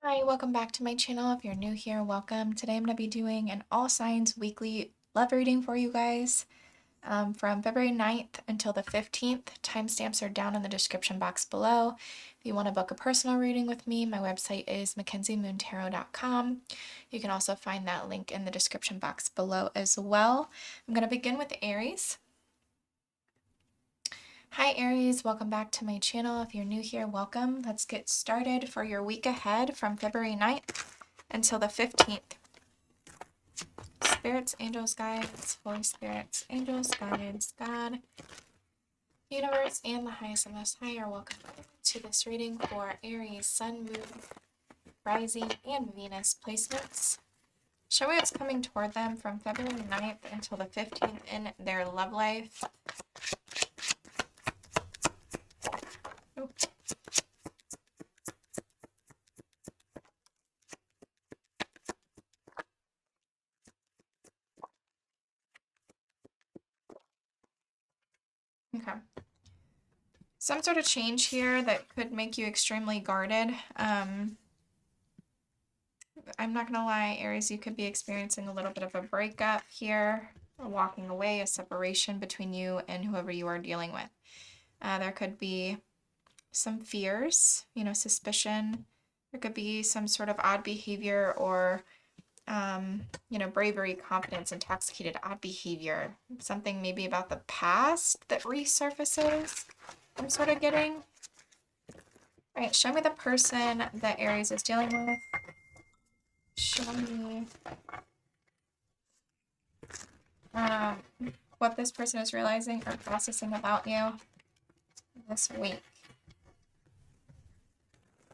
Hi, welcome back to my channel. If you're new here, welcome. Today I'm going to be doing an all signs weekly love reading for you guys from February 9th until the 15th. Timestamps are down in the description box below. If you want to book a personal reading with me, my website is mackenziemoontarot.com. You can also find that link in the description box below as well. I'm going to begin with Aries. Hi Aries, welcome back to my channel. If you're new here, welcome. Let's get started for your week ahead from February 9th until the 15th. Spirits, angels, guides, Holy Spirits, angels, guides, God, universe, and the highest and most high are welcome to this reading for Aries, Sun, Moon, Rising, and Venus placements. Show me what's coming toward them from February 9th until the 15th in their love life. Okay. Some sort of change here that could make you extremely guarded. I'm not gonna lie, Aries, you could be experiencing a little bit of a breakup here, a walking away, a separation between you and whoever you are dealing with. There could be some fears, suspicion. There could be some sort of odd behavior or, bravery, confidence, intoxicated, odd behavior. Something maybe about the past that resurfaces. I'm sort of getting. All right, show me the person that Aries is dealing with. Show me what this person is realizing or processing about you this week.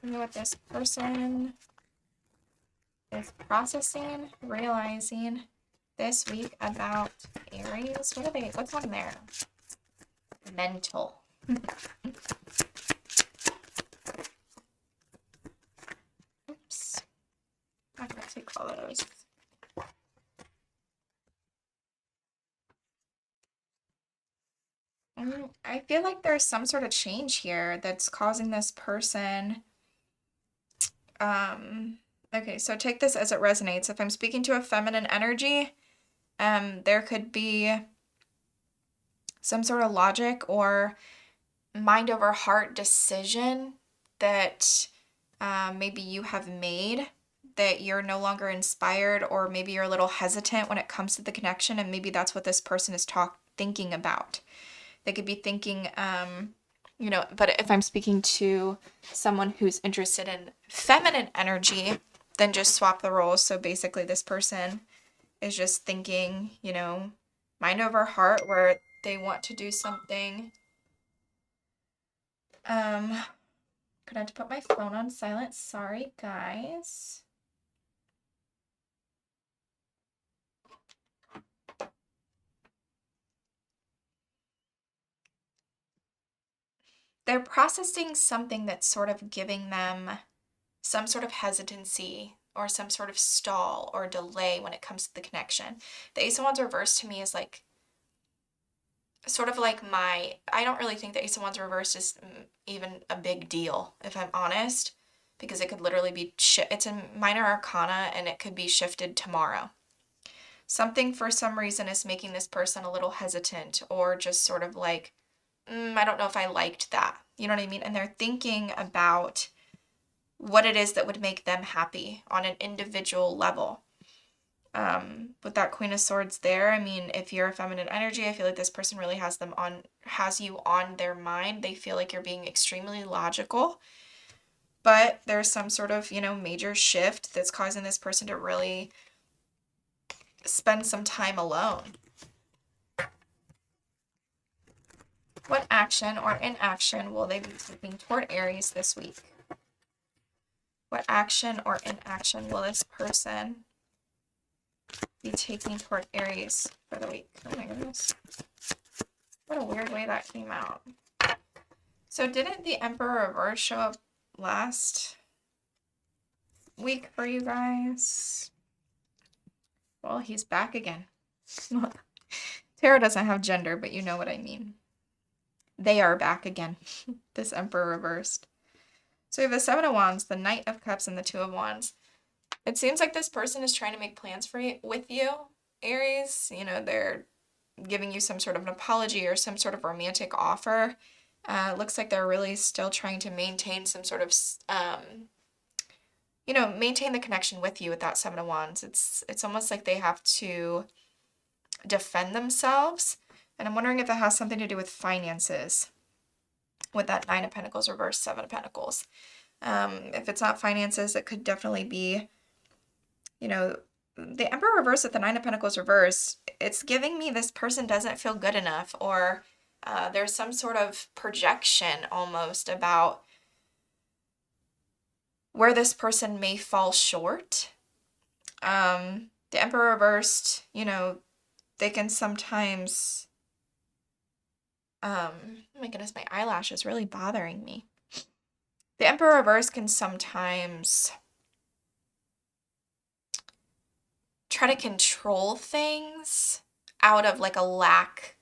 Show me what this person is processing, realizing this week about Aries. What's on there? Mental. Oops. I'm going to take all of those. I feel like there's some sort of change here that's causing this person. Okay, so take this as it resonates. If I'm speaking to a feminine energy, there could be some sort of logic or mind over heart decision that maybe you have made that you're no longer inspired, or maybe you're a little hesitant when it comes to the connection, and maybe that's what this person is thinking about. They could be thinking, but if I'm speaking to someone who's interested in feminine energy, then just swap the roles. So basically this person is just thinking, mind over heart, where they want to do something. Could I have to put my phone on silent? Sorry, guys. They're processing something that's sort of giving them some sort of hesitancy or some sort of stall or delay when it comes to the connection. The Ace of Wands reversed to me is like, sort of like I don't really think the Ace of Wands reversed is even a big deal, if I'm honest, because it could literally be, it's a minor arcana and it could be shifted tomorrow. Something for some reason is making this person a little hesitant or just sort of like, I don't know if I liked that. You know what I mean? And they're thinking about what it is that would make them happy on an individual level. With that Queen of Swords there, I mean, if you're a feminine energy, I feel like this person really has you on their mind. They feel like you're being extremely logical, but there's some sort of, major shift that's causing this person to really spend some time alone. What action or inaction will they be taking toward Aries this week? What action or inaction will this person be taking toward Aries for the week? Oh my goodness. What a weird way that came out. So didn't the Emperor reverse show up last week for you guys? Well, he's back again. Tarot doesn't have gender, but you know what I mean. They are back again. This Emperor reversed. So we have the Seven of Wands, the Knight of Cups, and the Two of Wands. It seems like this person is trying to make plans with you, Aries. You know, they're giving you some sort of an apology or some sort of romantic offer. Looks like they're really still trying to maintain some sort of, maintain the connection with you with that Seven of Wands. It's almost like they have to defend themselves. And I'm wondering if that has something to do with finances with that Nine of Pentacles reverse, Seven of Pentacles. If it's not finances, it could definitely be, the Emperor reverse with the Nine of Pentacles reverse. It's giving me this person doesn't feel good enough, or there's some sort of projection almost about where this person may fall short. The Emperor reversed, they can sometimes, oh my goodness, my eyelash is really bothering me. The Emperor reverse can sometimes try to control things out of like a lack,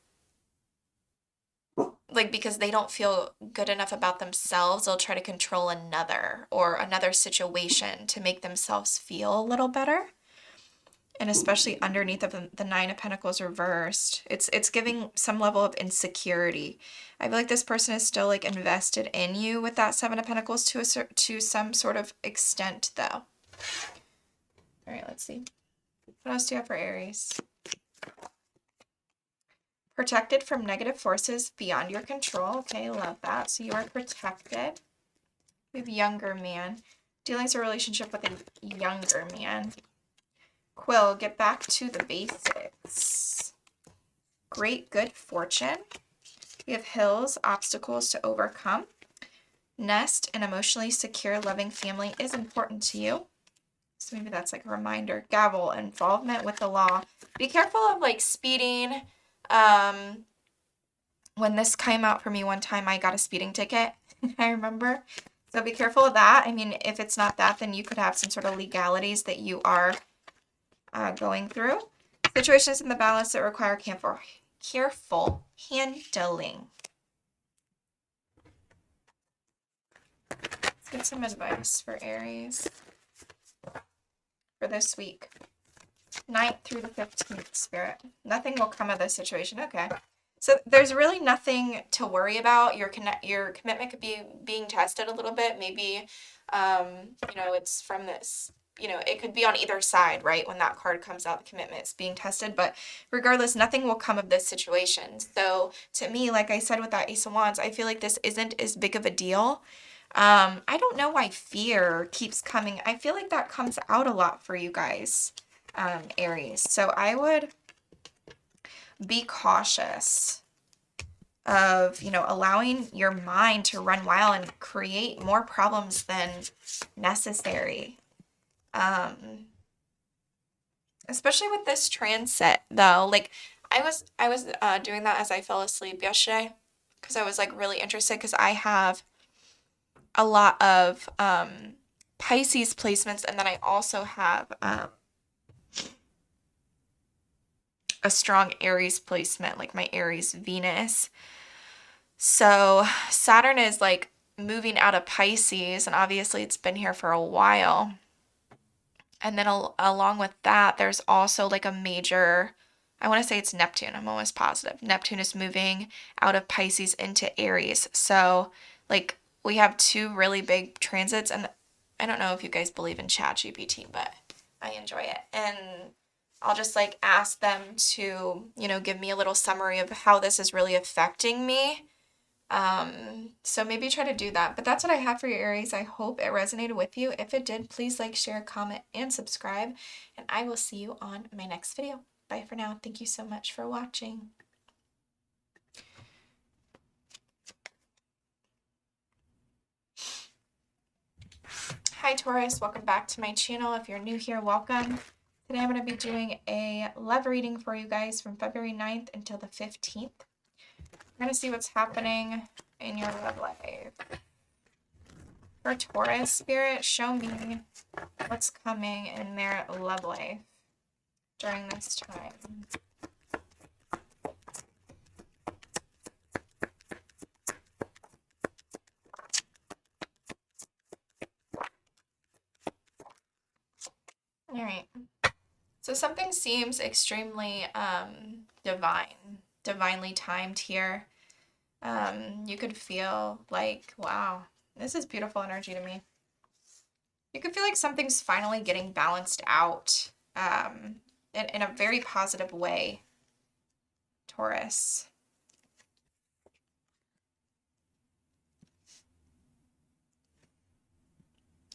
like because they don't feel good enough about themselves, they'll try to control another or another situation to make themselves feel a little better. And especially underneath of the Nine of Pentacles reversed, it's giving some level of insecurity. I feel like this person is still like invested in you with that Seven of Pentacles to some sort of extent though. All right, let's see. What else do you have for Aries? Protected from negative forces beyond your control. Okay, love that. So you are protected. We have younger man. Dealing with a relationship with a younger man. Quill, get back to the basics. Great good fortune. We have hills, obstacles to overcome. Nest, an emotionally secure, loving family is important to you. So maybe that's like a reminder. Gavel, involvement with the law. Be careful of like speeding. When this came out for me one time, I got a speeding ticket. I remember. So be careful of that. I mean, if it's not that, then you could have some sort of legalities that you are going through. Situations in the balance that require careful handling. Let's get some advice for Aries for this week. 9th through the 15th, Spirit. Nothing will come of this situation. Okay. So there's really nothing to worry about. Your commitment could be being tested a little bit. Maybe, it's from this, it could be on either side, right? When that card comes out, the commitment is being tested. But regardless, nothing will come of this situation. So to me, like I said with that Ace of Wands, I feel like this isn't as big of a deal. I don't know why fear keeps coming. I feel like that comes out a lot for you guys, Aries. So I would be cautious of, allowing your mind to run wild and create more problems than necessary. Especially with this transit though, like I was doing that as I fell asleep yesterday because I was like really interested because I have a lot of Pisces placements, and then I also have a strong Aries placement, like my Aries Venus. So Saturn is like moving out of Pisces, and obviously it's been here for a while. And then along with that, there's also like a major, I want to say it's Neptune. I'm almost positive. Neptune is moving out of Pisces into Aries. So like we have two really big transits, and I don't know if you guys believe in ChatGPT, but I enjoy it. And I'll just like ask them to, give me a little summary of how this is really affecting me. So maybe try to do that. But that's what I have for you, Aries. I hope it resonated with you. If it did, please like, share, comment, and subscribe. And I will see you on my next video. Bye for now. Thank you so much for watching. Hi Taurus, welcome back to my channel. If you're new here, welcome. Today I'm going to be doing a love reading for you guys from February 9th until the 15th. We're going to see what's happening in your love life. For Taurus, Spirit, show me what's coming in their love life during this time. All right. So something seems extremely divinely timed here. You could feel like, wow, this is beautiful energy to me. You could feel like something's finally getting balanced out in a very positive way, Taurus.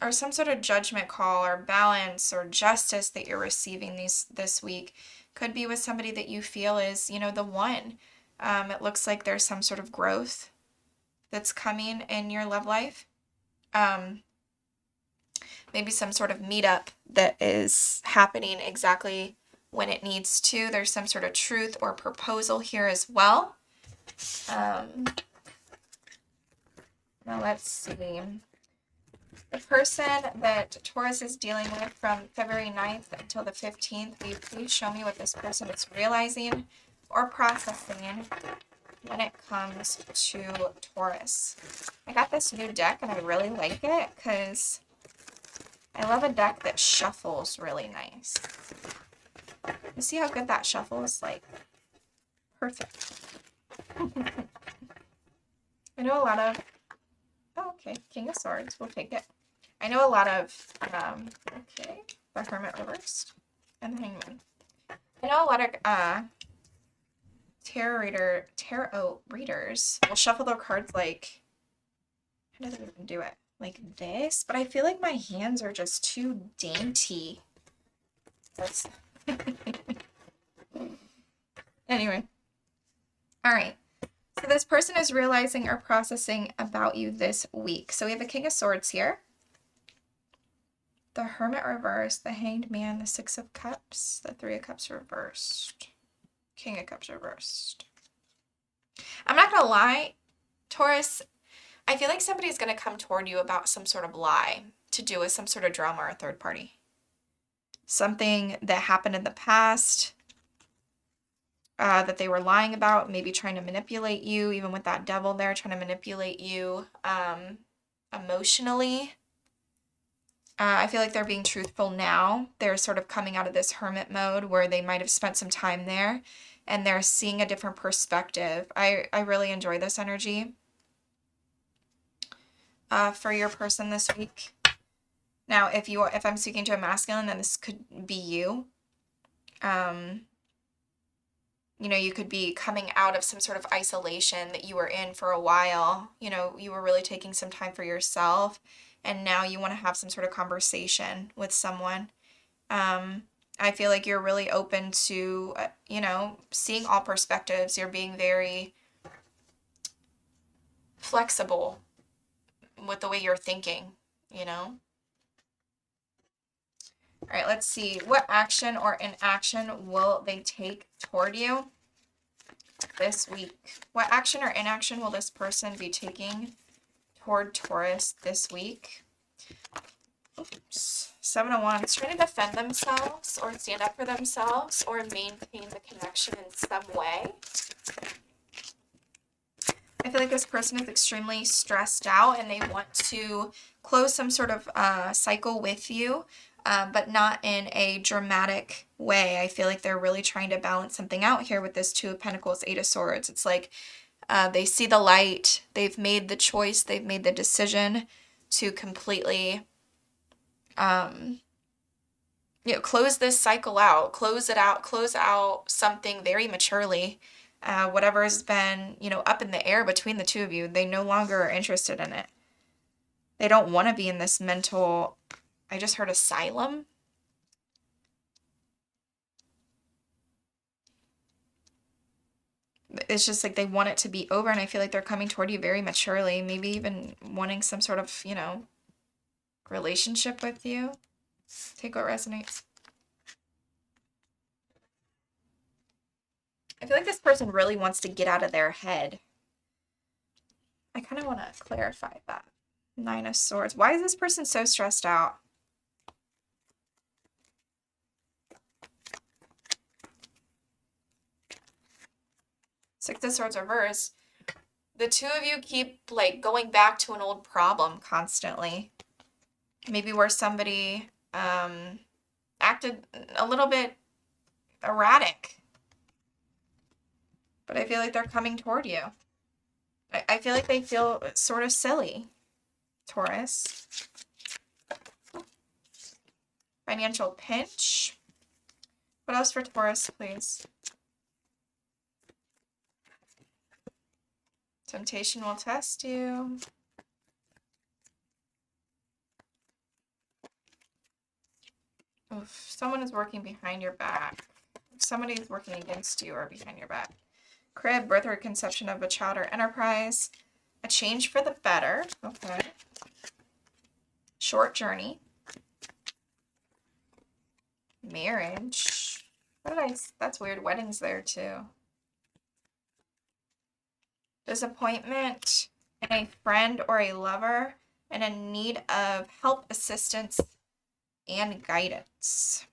Or some sort of judgment call or balance or justice that you're receiving this week could be with somebody that you feel is, you know, the one. It looks like there's some sort of growth that's coming in your love life. Maybe some sort of meetup that is happening exactly when it needs to. There's some sort of truth or proposal here as well. Now let's see. The person that Taurus is dealing with from February 9th until the 15th, will you please show me what this person is realizing or processing when it comes to Taurus? I got this new deck and I really like it because I love a deck that shuffles really nice. You see how good that shuffles? Like, perfect. I know a lot of... Oh, okay. King of Swords. We'll take it. I know a lot of... okay. The Hermit reversed. And the Hangman. I know a lot of tarot readers will shuffle their cards like... How do they even do it? Like this? But I feel like my hands are just too dainty. That's... Anyway. Alright. So this person is realizing or processing about you this week. So we have the King of Swords here. The Hermit reversed. The Hanged Man. The Six of Cups. The Three of Cups reversed. King of Cups reversed. I'm not going to lie, Taurus, I feel like somebody's going to come toward you about some sort of lie to do with some sort of drama or third party. Something that happened in the past that they were lying about, maybe trying to manipulate you, even with that devil there, trying to manipulate you emotionally. I feel like they're being truthful now. They're sort of coming out of this hermit mode where they might have spent some time there and they're seeing a different perspective. I really enjoy this energy for your person this week. Now, if I'm speaking to a masculine, then this could be you. You know, you could be coming out of some sort of isolation that you were in for a while. You know, you were really taking some time for yourself, and now you want to have some sort of conversation with someone. I feel like you're really open to, you know, seeing all perspectives. You're being very flexible with the way you're thinking, you know? All right, let's see. What action or inaction will they take toward you this week? What action or inaction will this person be taking toward Taurus this week? Oops. 7 of Wands. Trying to defend themselves or stand up for themselves or maintain the connection in some way. I feel like this person is extremely stressed out and they want to close some sort of cycle with you. But not in a dramatic way. I feel like they're really trying to balance something out here with this Two of Pentacles, Eight of Swords. It's like they see the light. They've made the choice. They've made the decision to completely, you know, close this cycle out. Close it out. Close out something very maturely. Whatever has been, you know, up in the air between the two of you, they no longer are interested in it. They don't want to be in this mental... I just heard asylum. It's just like they want it to be over, and I feel like they're coming toward you very maturely, maybe even wanting some sort of, you know, relationship with you. Take what resonates. I feel like this person really wants to get out of their head. I kind of want to clarify that. 9 of Swords. Why is this person so stressed out? Six of Swords reverse. The two of you keep like going back to an old problem constantly. Maybe where somebody acted a little bit erratic. But I feel like they're coming toward you. I feel like they feel sort of silly, Taurus. Financial pinch. What else for Taurus, please? Temptation will test you. Oof, someone is working behind your back. Somebody is working against you or behind your back. Crib, birth or conception of a child or enterprise. A change for the better. Okay. Short journey. Marriage. What did I... That's weird. Weddings there too. Disappointment in a friend or a lover and a need of help, assistance, and guidance.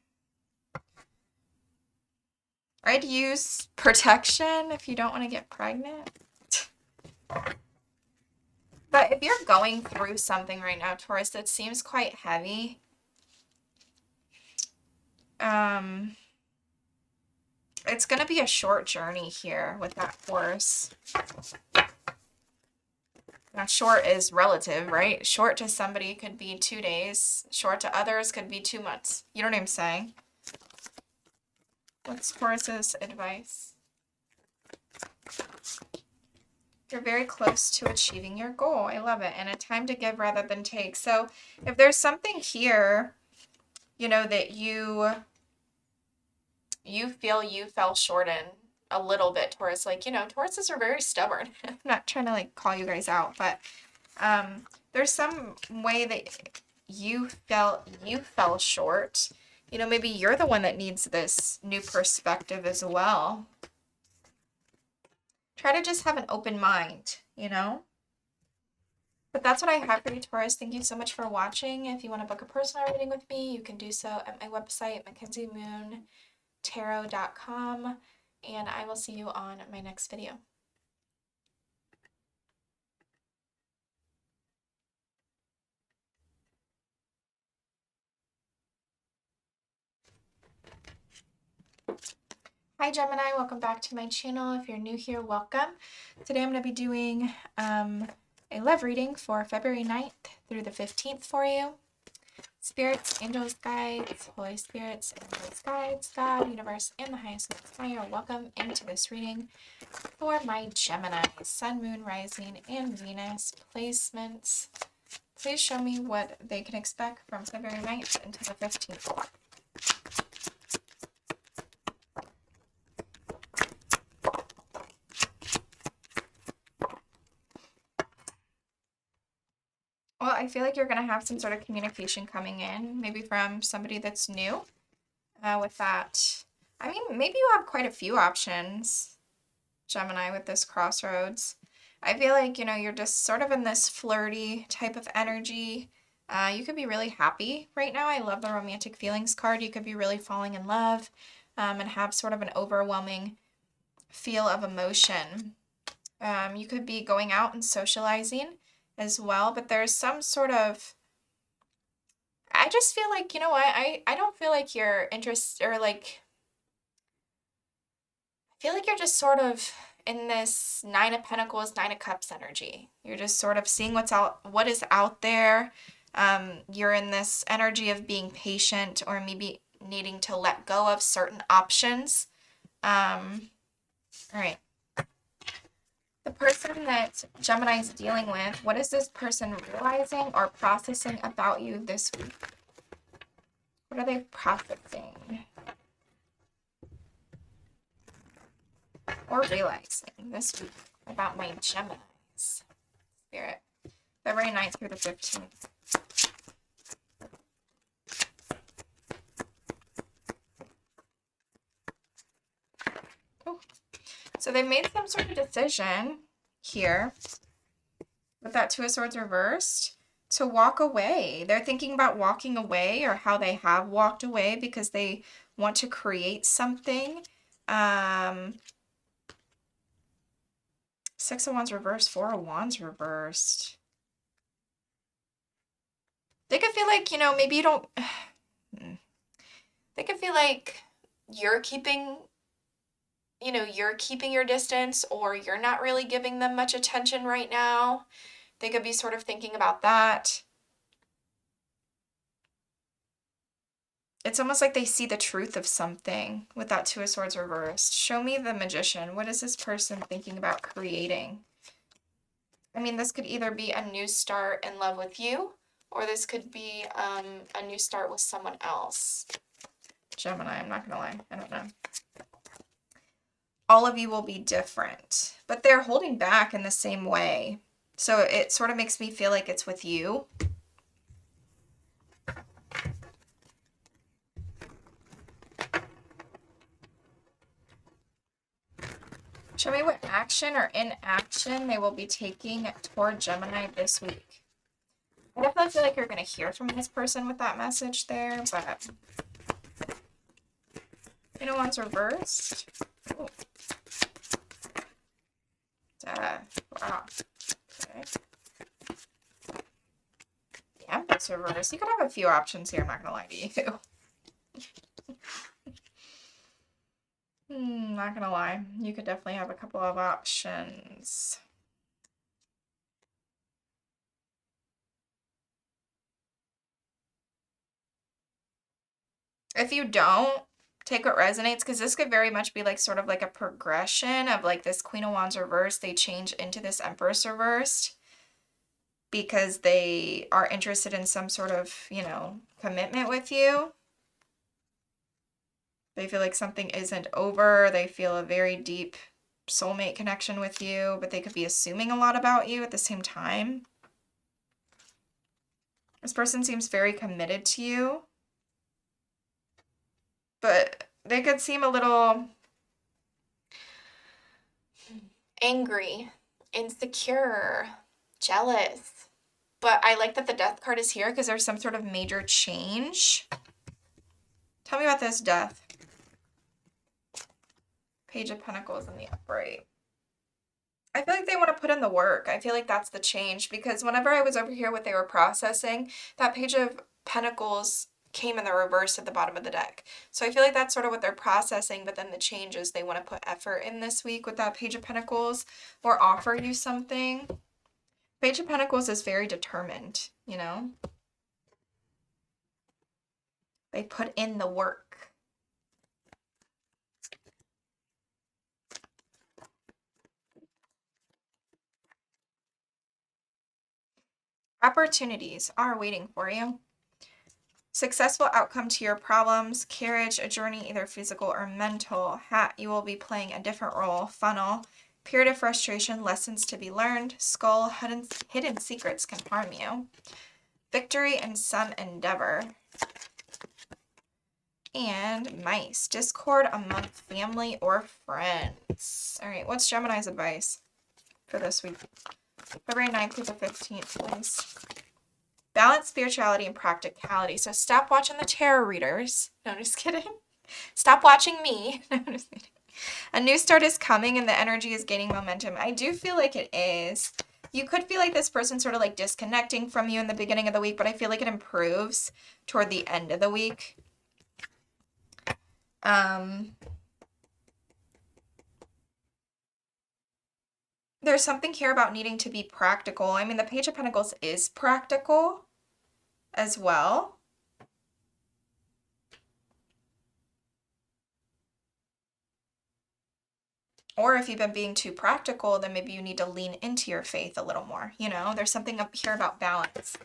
I'd use protection if you don't want to get pregnant. But if you're going through something right now, Taurus, that seems quite heavy, it's going to be a short journey here with that horse. Now, short is relative, right? Short to somebody could be 2 days. Short to others could be 2 months. You know what I'm saying? What's Taurus's advice? You're very close to achieving your goal. I love it. And a time to give rather than take. So if there's something here, you know, that you feel you fell short in a little bit, Taurus, like, you know, Tauruses are very stubborn. I'm not trying to like call you guys out, but there's some way that you felt you fell short. You know, maybe you're the one that needs this new perspective as well. Try to just have an open mind, you know? But that's what I have for you, Taurus. Thank you so much for watching. If you want to book a personal reading with me, you can do so at my website, mackenziemoontarot.com. And I will see you on my next video. Hi Gemini, welcome back to my channel. If you're new here, welcome. Today I'm going to be doing a love reading for February 9th through the 15th for you. Spirits, angels, guides, Holy Spirits, angels, guides, God, universe, and the highest good are welcome into this reading for my Gemini, Sun, Moon, Rising, and Venus placements. Please show me what they can expect from February 9th until the 15th. Well, I feel like you're going to have some sort of communication coming in, maybe from somebody that's new with that. I mean, maybe you have quite a few options, Gemini, with this crossroads. I feel like, you know, you're just sort of in this flirty type of energy. You could be really happy right now. I love the romantic feelings card. You could be really falling in love and have sort of an overwhelming feel of emotion. You could be going out and socializing as well, but there's some sort of, I just feel like, you know what, I don't feel like you're interested, or like, I feel like you're just sort of in this Nine of Pentacles, Nine of Cups energy. You're just sort of seeing what is out there. You're in this energy of being patient, or maybe needing to let go of certain options. All right. The person that Gemini is dealing with, what is this person realizing or processing about you this week? What are they processing or realizing this week about my Geminis? Spirit. February 9th through the 15th. Oh. So they made some sort of decision here with that Two of Swords reversed to walk away. They're thinking about walking away, or how they have walked away because they want to create something. Six of Wands reversed, Four of Wands reversed. They could feel like, you know, maybe you don't... They could feel like you're keeping, you're keeping your distance, or you're not really giving them much attention right now. They could be sort of thinking about that. It's almost like they see the truth of something with that Two of Swords reversed. Show me the Magician. What is this person thinking about creating? I mean, this could either be a new start in love with you, or this could be a new start with someone else. Gemini, I'm not going to lie. I don't know. All of you will be different, but they're holding back in the same way. So it sort of makes me feel like it's with you. Show me what action or inaction they will be taking toward Gemini this week. I definitely feel like you're going to hear from this person with that message there, but you know what's reversed? Ooh. Wow. Okay. The Empress reversed. You could have a few options here, I'm not going to lie to you. Not gonna lie, you could definitely have a couple of options. If you don't, take what resonates, because this could very much be like sort of like a progression of like this Queen of Wands reversed. They change into this Empress reversed because they are interested in some sort of, commitment with you. They feel like something isn't over. They feel a very deep soulmate connection with you, but they could be assuming a lot about you at the same time. This person seems very committed to you, but they could seem a little angry, insecure, jealous. But I like that the Death card is here because there's some sort of major change. Tell me about this Death. Page of Pentacles in the upright. I feel like they want to put in the work. I feel like that's the change, because whenever I was over here what they were processing, that Page of Pentacles came in the reverse at the bottom of the deck. So I feel like that's sort of what they're processing, but then the change is they want to put effort in this week with that Page of Pentacles, or offer you something. Page of Pentacles is very determined, They put in the work. Opportunities are waiting for you. Successful outcome to your problems. Carriage, a journey either physical or mental. Hat, you will be playing a different role. Funnel, period of frustration, lessons to be learned. Skull, hidden secrets can harm you. Victory and some endeavor. And Mice, discord among family or friends. All right, what's Gemini's advice for this week? February 9th through the 15th, please. Balance spirituality and practicality. So stop watching the tarot readers. No, I'm just kidding. Stop watching me. No, I'm just kidding. A new start is coming and the energy is gaining momentum. I do feel like it is. You could feel like this person's sort of like disconnecting from you in the beginning of the week, but I feel like it improves toward the end of the week. There's something here about needing to be practical. I mean, the Page of Pentacles is practical as well. Or if you've been being too practical, then maybe you need to lean into your faith a little more. There's something up here about balance.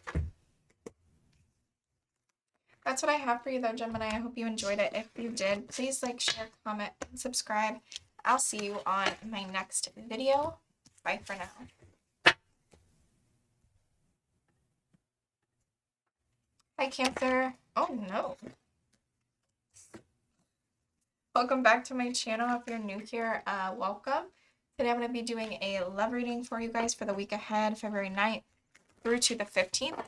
That's what I have for you though, Gemini. I hope you enjoyed it. If you did, please like, share, comment, and subscribe. I'll see you on my next video. Bye for now. Hi, Cancer. Oh, no. Welcome back to my channel. If you're new here, welcome. Today I'm going to be doing a love reading for you guys for the week ahead, February 9th through to the 15th.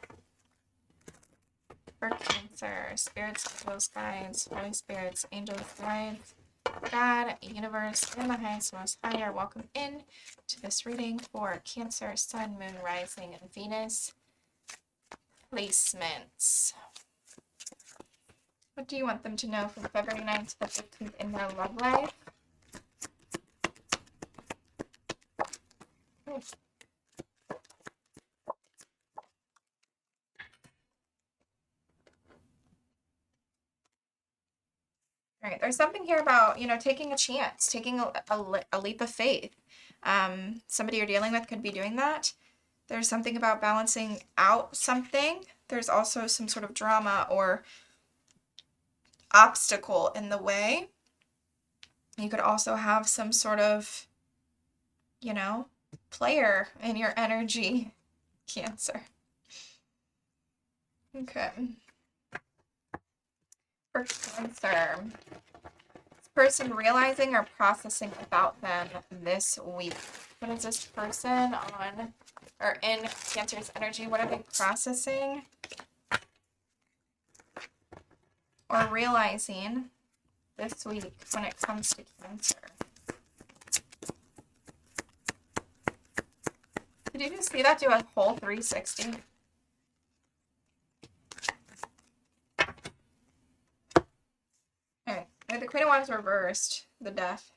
For Cancer, spirits, angels, guides, Holy Spirits, angels, guides, God, universe, and the highest, most higher. Welcome in to this reading for Cancer, Sun, Moon, Rising, and Venus placements. What do you want them to know from February 9th to the 15th in their love life? Okay. All right, there's something here about, you know, taking a chance, taking a leap of faith. Somebody you're dealing with could be doing that. There's something about balancing out something. There's also some sort of drama or obstacle in the way. You could also have some sort of, you know, player in your energy, Cancer. Okay. For Cancer, this person realizing or processing about them this week. What is this person on or in Cancer's energy? What are they processing or realizing this week when it comes to Cancer? Did you just see that do a whole 360? Alright, the Queen of Wands reversed, the Death.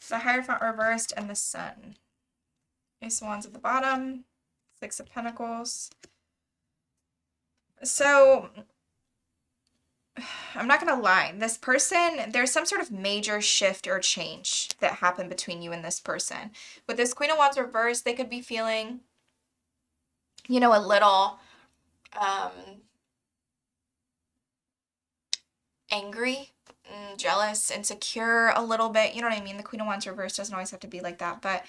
The Hierophant reversed, and the Sun. Ace of Wands at the bottom, Six of Pentacles. So, I'm not going to lie. This person, there's some sort of major shift or change that happened between you and this person. With this Queen of Wands reversed, they could be feeling, you know, a little angry, jealous, insecure a little bit. You know what I mean? The Queen of Wands reversed doesn't always have to be like that. But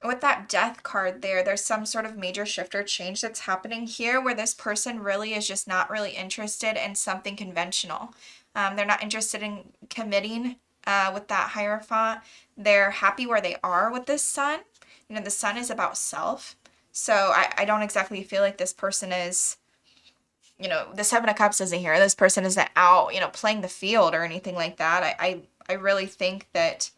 with that Death card there, there's some sort of major shift or change that's happening here where this person really is just not really interested in something conventional. They're not interested in committing with that Hierophant. They're happy where they are with this Sun. You know, the Sun is about self. So I don't exactly feel like this person is, you know, the Seven of Cups isn't here. This person isn't out, you know, playing the field or anything like that. I really think that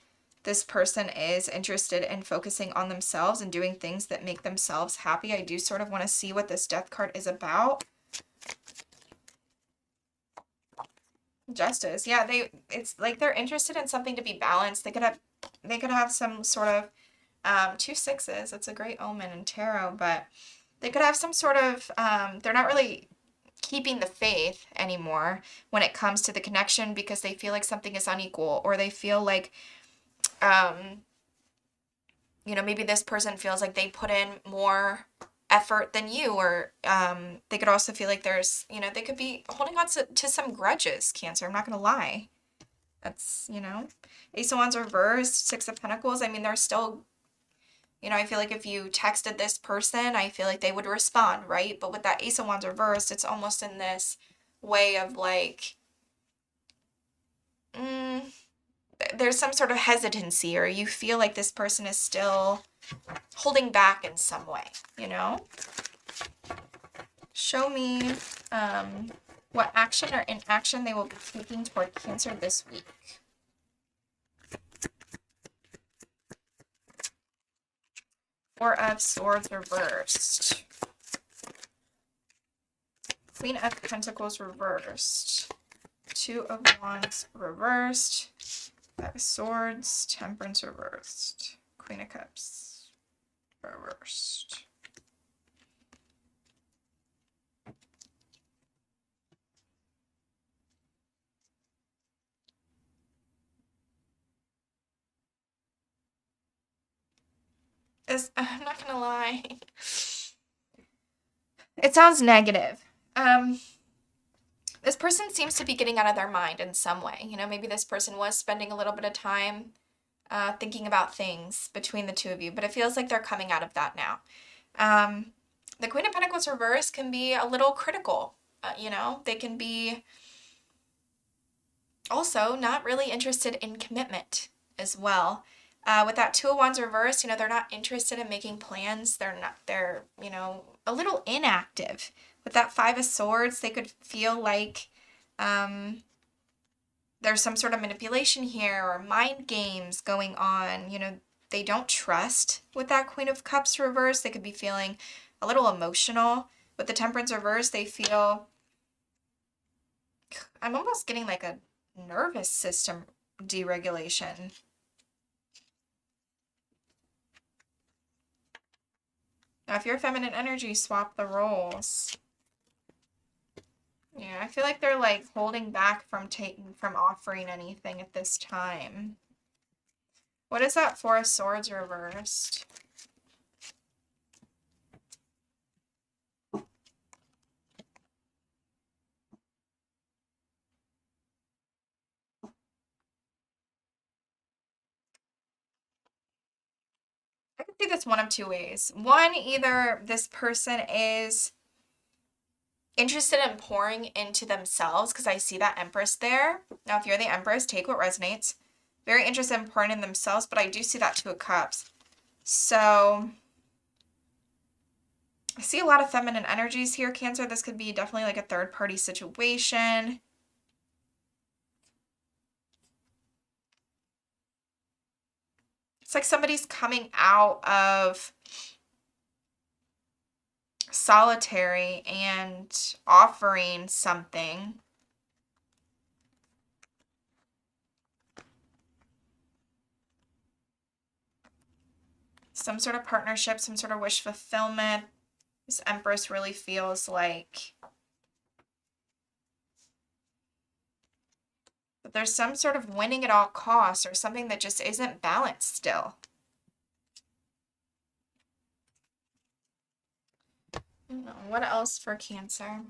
this person is interested in focusing on themselves and doing things that make themselves happy. I do sort of want to see what this Death card is about. Justice. Yeah, it's like they're interested in something to be balanced. They could have some sort of 2 sixes. That's a great omen in tarot, but they could have some sort of they're not really keeping the faith anymore when it comes to the connection because they feel like something is unequal, or they feel like you know, maybe this person feels like they put in more effort than you, or they could also feel like there's, you know, they could be holding on to some grudges, Cancer. I'm not going to lie. That's, you know, Ace of Wands reversed, Six of Pentacles. I mean, they're still, you know, I feel like if you texted this person, I feel like they would respond, right? But with that Ace of Wands reversed, it's almost in this way of like, there's some sort of hesitancy, or you feel like this person is still holding back in some way, you know? Show me what action or inaction they will be taking toward Cancer this week. Four of Swords reversed. Queen of Pentacles reversed. Two of Wands reversed. Five of Swords, Temperance reversed. Queen of Cups reversed. I'm not gonna lie. It sounds negative. This person seems to be getting out of their mind in some way. You know, maybe this person was spending a little bit of time thinking about things between the two of you, but it feels like they're coming out of that now. The Queen of Pentacles reversed can be a little critical. You know, they can be also not really interested in commitment as well. With that Two of Wands reversed, you know, they're not interested in making plans. They're, you know, a little inactive. With that Five of Swords, they could feel like there's some sort of manipulation here or mind games going on. You know, they don't trust with that Queen of Cups reversed. They could be feeling a little emotional. With the Temperance reverse, they feel, I'm almost getting like a nervous system deregulation. Now, if you're feminine energy, swap the roles. Yeah, I feel like they're like holding back from offering anything at this time. What is that Four of Swords reversed? I can see this one of two ways. One, either this person is interested in pouring into themselves, because I see that Empress there. Now, if you're the Empress, take what resonates. Very interested in pouring in themselves, but I do see that Two of Cups. So I see a lot of feminine energies here, Cancer. This could be definitely like a third-party situation. It's like somebody's coming out of solitary and offering something. Some sort of partnership, some sort of wish fulfillment. This Empress really feels like but there's some sort of winning at all costs or something that just isn't balanced still. What else for Cancer?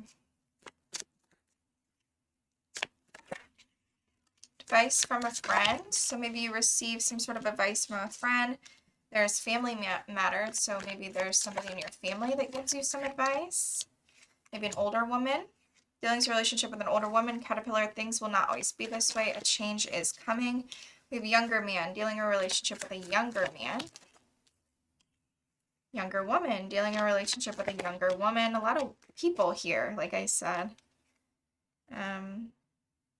Advice from a friend. So maybe you receive some sort of advice from a friend. There's family matters. So maybe there's somebody in your family that gives you some advice. Maybe an older woman. Dealings relationship with an older woman. Caterpillar, things will not always be this way. A change is coming. We have a younger man. Dealing a relationship with a younger man. Younger woman, dealing a relationship with a younger woman. A lot of people here, like I said.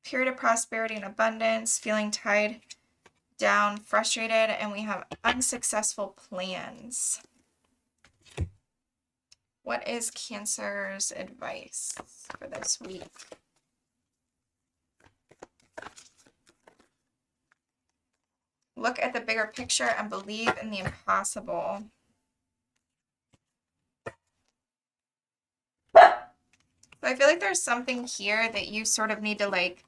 Period of prosperity and abundance, feeling tied down, frustrated, and we have unsuccessful plans. What is Cancer's advice for this week? Look at the bigger picture and believe in the impossible. So I feel like there's something here that you sort of need to like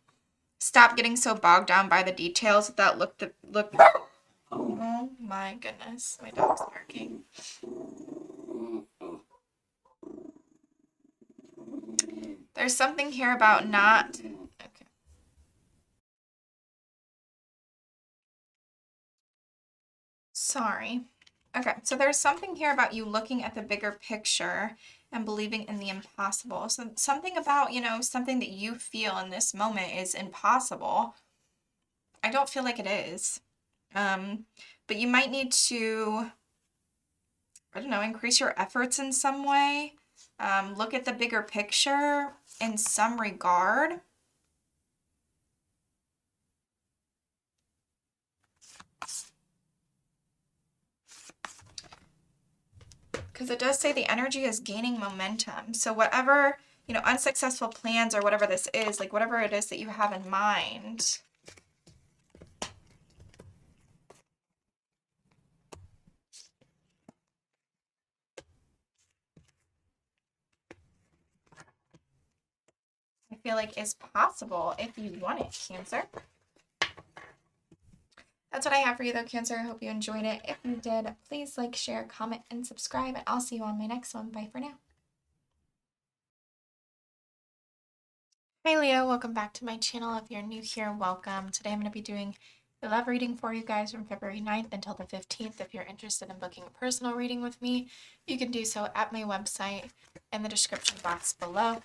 stop getting so bogged down by the details that look. Oh my goodness, my dog's barking. There's something here about not. Okay. Sorry. Okay, so there's something here about you looking at the bigger picture and believing in the impossible. So something about, you know, something that you feel in this moment is impossible. I don't feel like it is. But you might need to, I don't know, increase your efforts in some way. Look at the bigger picture in some regard. Because it does say the energy is gaining momentum. So whatever, you know, unsuccessful plans or whatever this is, like whatever it is that you have in mind. I feel like is possible if you want it, Cancer. That's what I have for you though, Cancer. I hope you enjoyed it. If you did, please like, share, comment, and subscribe. And I'll see you on my next one. Bye for now. Hi Leo, welcome back to my channel. If you're new here, welcome. Today I'm going to be doing a love reading for you guys from February 9th until the 15th. If you're interested in booking a personal reading with me, you can do so at my website in the description box below.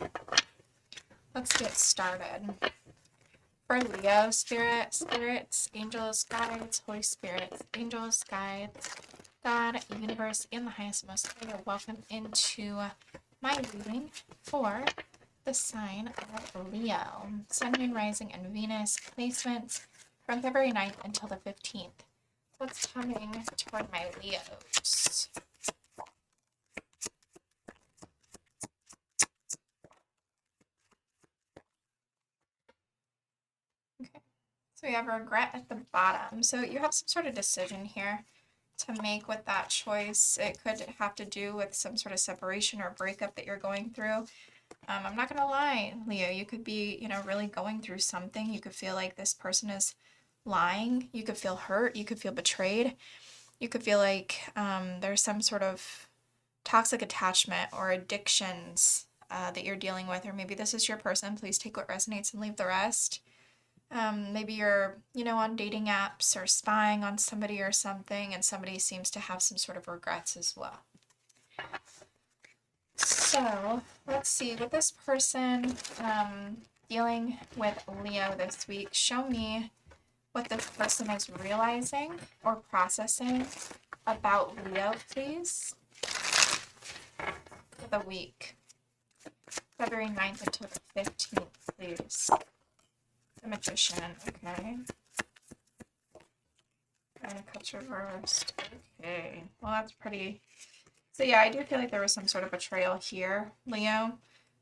Let's get started. For Leo, spirits, angels, guides, Holy Spirits, angels, guides, God, universe, and the highest most high, you're welcome into my reading for the sign of Leo. Sun, Moon, Rising, and Venus placements from February 9th until the 15th. What's coming toward my Leos? We have regret at the bottom. So you have some sort of decision here to make with that choice. It could have to do with some sort of separation or breakup that you're going through. I'm not gonna lie, Leo, you could be, you know, really going through something. You could feel like this person is lying. You could feel hurt. You could feel betrayed. You could feel like there's some sort of toxic attachment or addictions that you're dealing with, or maybe this is your person. Please take what resonates and leave the rest. Maybe you're, you know, on dating apps or spying on somebody or something, and somebody seems to have some sort of regrets as well. So let's see, with this person dealing with Leo this week, show me what this person is realizing or processing about Leo, please. For the week. February 9th until the 15th, please. The Magician, okay. Nine of Cups reversed. Okay. Well, that's pretty... So yeah, I do feel like there was some sort of betrayal here, Leo.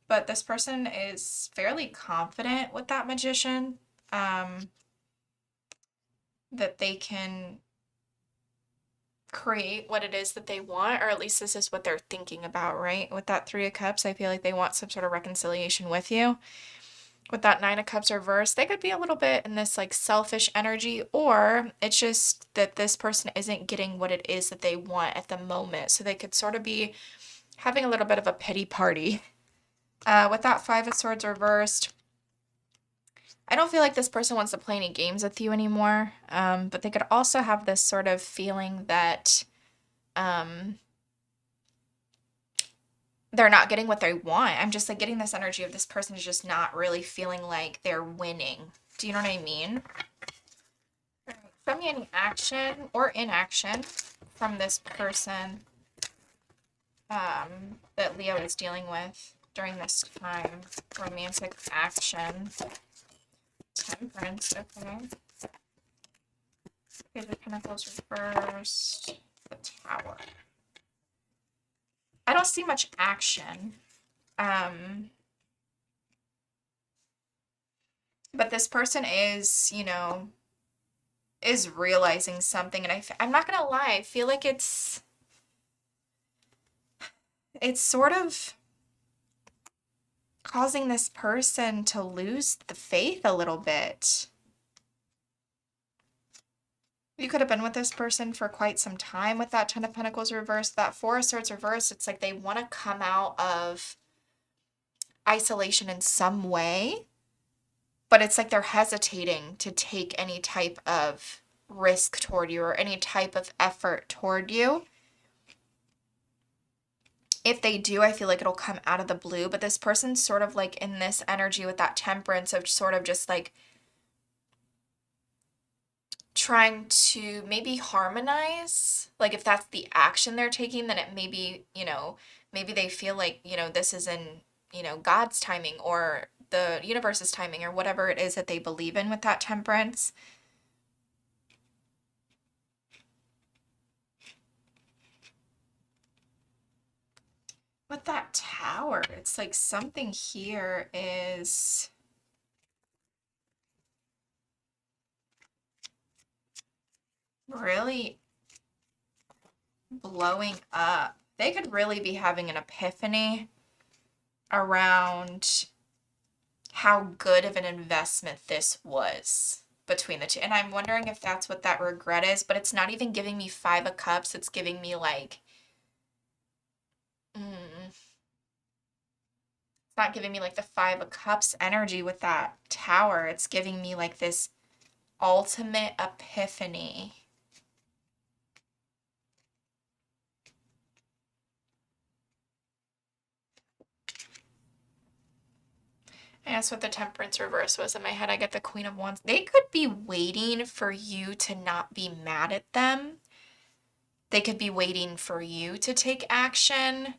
But this person is fairly confident with that Magician. That they can create what it is that they want, or at least this is what they're thinking about, right? With that Three of Cups, I feel like they want some sort of reconciliation with you. With that Nine of Cups reversed, they could be a little bit in this like selfish energy, or it's just that this person isn't getting what it is that they want at the moment. So they could sort of be having a little bit of a pity party. With that Five of Swords reversed, I don't feel like this person wants to play any games with you anymore, but they could also have this sort of feeling that they're not getting what they want. I'm just like getting this energy of this person is just not really feeling like they're winning. Do you know what I mean? Show me any action or inaction from this person that Leo is dealing with during this time. Romantic action. Temperance, okay. Page of Pentacles reversed. The Tower. I don't see much action. But this person is, you know, is realizing something. And I'm not going to lie. I feel like it's sort of causing this person to lose the faith a little bit. You could have been with this person for quite some time with that Ten of Pentacles reversed. That Four of Swords reversed, it's like they want to come out of isolation in some way, but it's like they're hesitating to take any type of risk toward you or any type of effort toward you. If they do, I feel like it'll come out of the blue, but this person's sort of like in this energy with that Temperance of sort of just like trying to maybe harmonize. Like if that's the action they're taking, then it maybe, you know, maybe they feel like, you know, this is in, you know, God's timing or the universe's timing or whatever it is that they believe in with that Temperance. With that Tower, it's like something here is really blowing up. They could really be having an epiphany around how good of an investment this was between the two. And I'm wondering if that's what that regret is, but it's not even giving me Five of Cups. It's giving me like, it's not giving me like the Five of Cups energy with that Tower. It's giving me like this ultimate epiphany. And that's what the Temperance reverse was in my head. I get the Queen of Wands. They could be waiting for you to not be mad at them. They could be waiting for you to take action.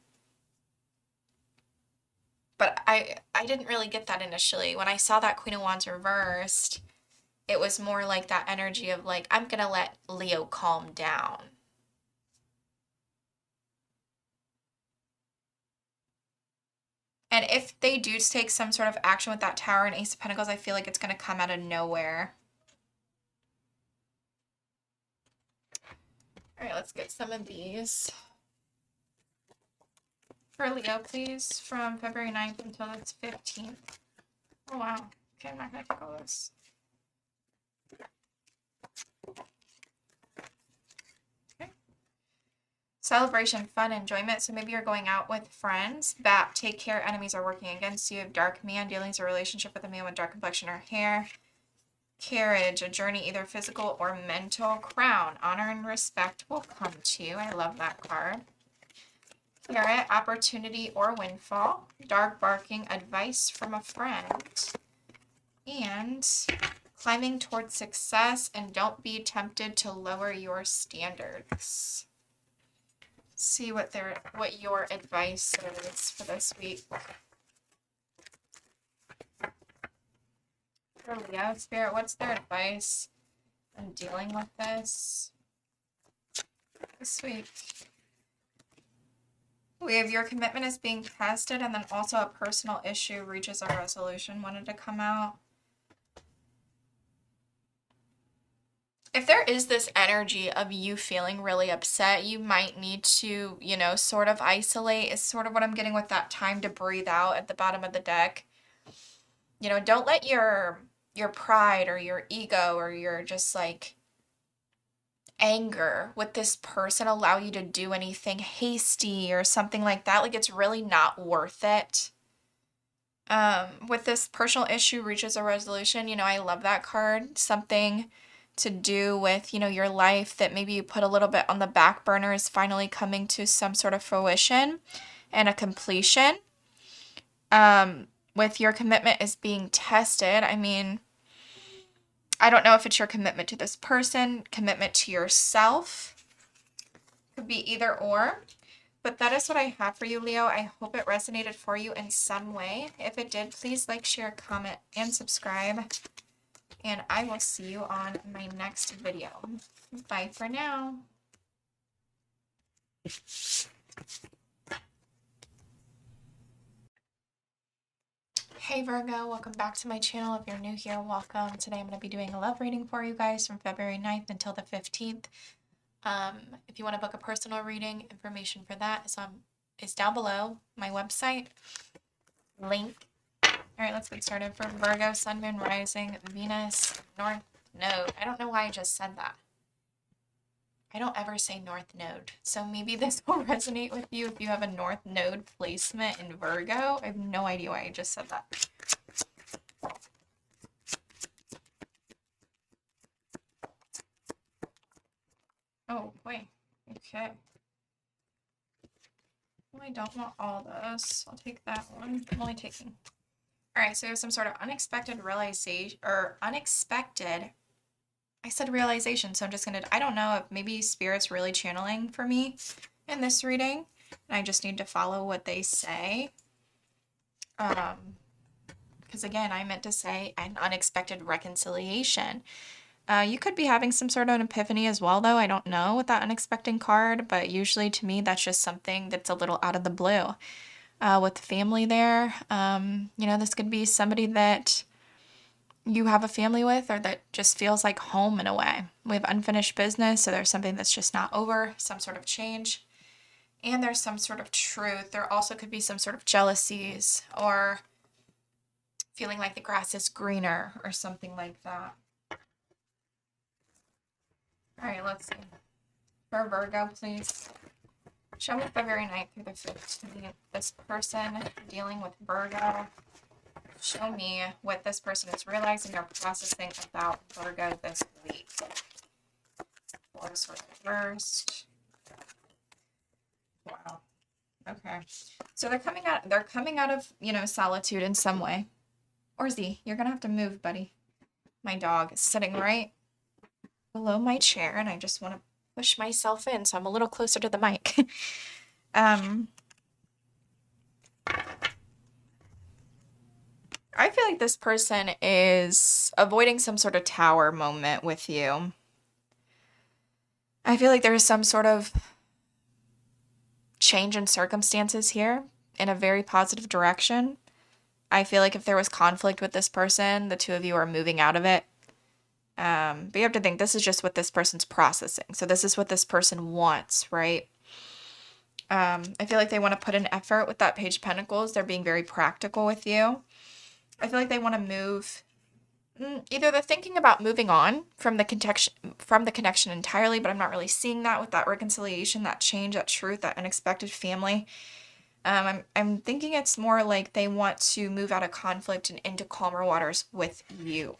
But I didn't really get that initially. When I saw that Queen of Wands reversed, it was more like that energy of like, I'm going to let Leo calm down. And if they do take some sort of action with that Tower and Ace of Pentacles, I feel like it's going to come out of nowhere. let's get some of these. For Leo, please, from February 9th until the 15th. Oh, wow. Okay, I'm not going to take all this. Okay. Celebration, fun, enjoyment. So maybe you're going out with friends. Bat, take care. Enemies are working against you. Dark man, dealings or relationship with a man with dark complexion or hair. Carriage, a journey either physical or mental. Crown, honor and respect will come to you. I love that card. Carrot, opportunity or windfall. Dog barking, advice from a friend. And climbing towards success, and don't be tempted to lower your standards. See what your advice is for this week. For Leo, Spirit, what's their advice on dealing with this week? We have your commitment is being tested, and then also a personal issue reaches a resolution. Wanted to come out. If there is this energy of you feeling really upset, you might need to, sort of isolate is sort of what I'm getting with that time to breathe out at the bottom of the deck. Don't let your pride or your ego or your just like anger with this person allow you to do anything hasty or something like that. Like, it's really not worth it. With this personal issue reaches a resolution, I love that card. Something to do with, your life that maybe you put a little bit on the back burner is finally coming to some sort of fruition and a completion. With your commitment is being tested. I mean, I don't know if it's your commitment to this person, commitment to yourself. Could be either or. But that is what I have for you, Leo. I hope it resonated for you in some way. If it did, please like, share, comment, and subscribe. And I will see you on my next video. Bye for now. Hey Virgo, welcome back to my channel. If you're new here, welcome. Today I'm going to be doing a love reading for you guys from February 9th until the 15th. If you want to book a personal reading, information for that is down below. My website link. All right, let's get started. For Virgo, Sun, Moon, Rising, Venus, North Node. I don't know why I just said that. I don't ever say North Node. So maybe this will resonate with you if you have a North Node placement in Virgo. I have no idea why I just said that. Oh, wait. Okay. Well, I don't want all this. I'll take that one. I'm only taking... All right, so there's some sort of unexpected realization, or unexpected... I said realization, so I'm just going to... I don't know if maybe Spirit's really channeling for me in this reading, and I just need to follow what they say. Because again, I meant to say an unexpected reconciliation. You could be having some sort of an epiphany as well, though. I don't know with that unexpected card, but usually to me, that's just something that's a little out of the blue. With family there, this could be somebody that you have a family with or that just feels like home in a way. We have unfinished business, so there's something that's just not over, some sort of change. And there's some sort of truth. There also could be some sort of jealousies or feeling like the grass is greener or something like that. All right, let's see. For Virgo, please. Show me February 9th through the 15th. This person dealing with Virgo. Show me what this person is realizing or processing about Virgo this week. Four swords reversed. Wow. Okay. So they're coming out of, solitude in some way. Or Z, you're gonna have to move, buddy. My dog is sitting right below my chair, and I just want to push myself in, so I'm a little closer to the mic. I feel like this person is avoiding some sort of tower moment with you. I feel like there's some sort of change in circumstances here in a very positive direction. I feel like if there was conflict with this person, the two of you are moving out of it. But you have to think this is just what this person's processing. So this is what this person wants, right? I feel like they want to put an effort with that Page of Pentacles. They're being very practical with you. I feel like they want to move. Either they're thinking about moving on from the connection entirely, but I'm not really seeing that with that reconciliation, that change, that truth, that unexpected family. I'm thinking it's more like they want to move out of conflict and into calmer waters with you.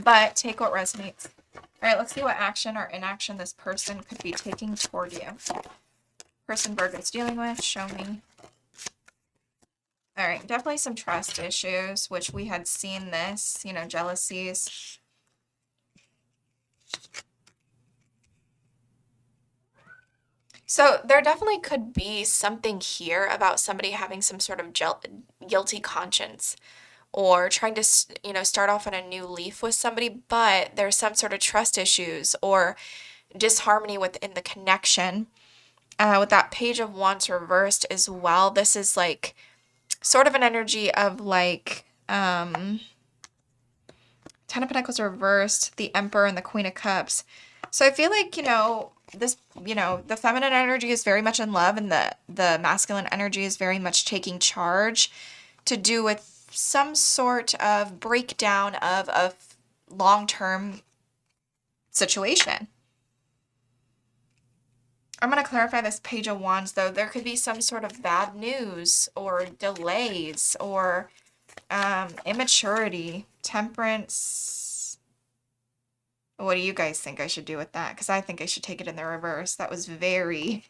But take what resonates. All right, let's see what action or inaction this person could be taking toward you. Person Virgo's dealing with, show me. All right, definitely some trust issues, which we had seen this, you know, jealousies. So there definitely could be something here about somebody having some sort of guilty conscience or trying to, you know, start off on a new leaf with somebody, but there's some sort of trust issues or disharmony within the connection. With that Page of Wands reversed as well, this is like sort of an energy of like Ten of Pentacles reversed, the Emperor and the Queen of Cups. So I feel like, you know, this, you know, the feminine energy is very much in love and the masculine energy is very much taking charge, to do with some sort of breakdown of a long-term situation. I'm going to clarify this Page of Wands, though. There could be some sort of bad news or delays or immaturity, temperance. What do you guys think I should do with that? Because I think I should take it in the reverse. That was very...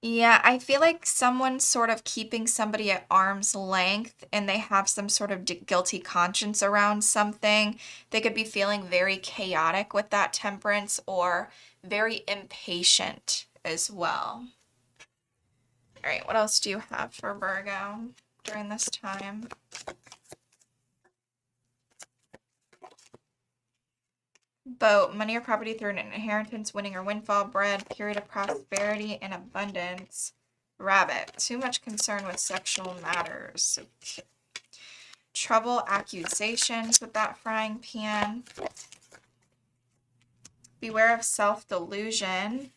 Yeah, I feel like someone's sort of keeping somebody at arm's length and they have some sort of guilty conscience around something. They could be feeling very chaotic with that temperance or very impatient as well. All right, what else do you have for Virgo during this time? Boat, money or property through an inheritance, winning or windfall, bread, period of prosperity and abundance. Rabbit, too much concern with sexual matters. Okay. Trouble, accusations with that frying pan. Beware of self-delusion.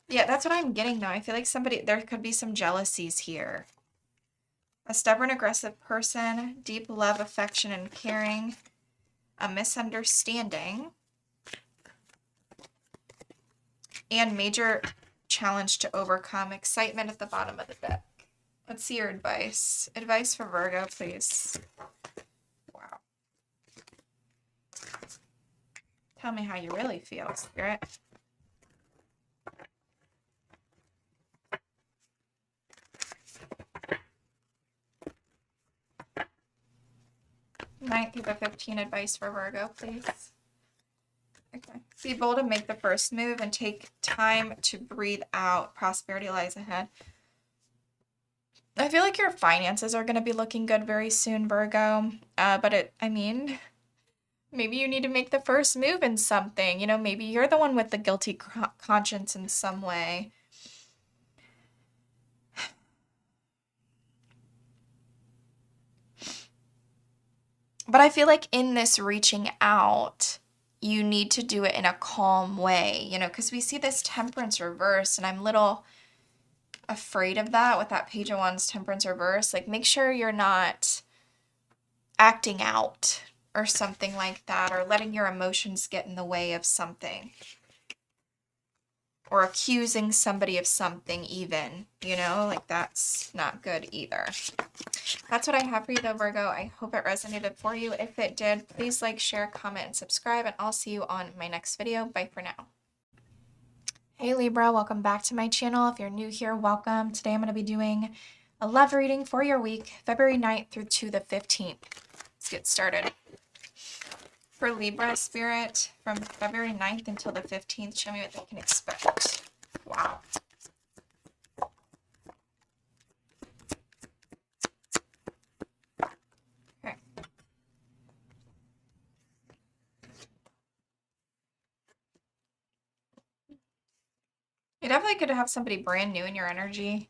Yeah, that's what I'm getting though. I feel like there could be some jealousies here. A stubborn, aggressive person, deep love, affection, and caring. A misunderstanding. And major challenge to overcome. Excitement at the bottom of the deck. Let's see your advice. Advice for Virgo, please. Wow. Tell me how you really feel, Spirit. Ninth through the 15th, advice for Virgo, please. Okay. Be bold and make the first move and take time to breathe out. Prosperity lies ahead. I feel like your finances are going to be looking good very soon, Virgo. I mean, maybe you need to make the first move in something. You know, maybe you're the one with the guilty conscience in some way. But I feel like in this reaching out, you need to do it in a calm way, you know, because we see this temperance reverse, and I'm a little afraid of that with that Page of Wands temperance reverse. Like, make sure you're not acting out or something like that, or letting your emotions get in the way of something, or accusing somebody of something even, you know, like that's not good either. That's what I have for you though, Virgo. I hope it resonated for you. If it did, please like, share, comment, and subscribe, and I'll see you on my next video. Bye for now. Hey Libra, welcome back to my channel. If you're new here, welcome. Today I'm going to be doing a love reading for your week, February 9th through to the 15th. Let's get started. For Libra, Spirit, from February 9th until the 15th, show me what they can expect. Wow. Okay. You definitely could have somebody brand new in your energy.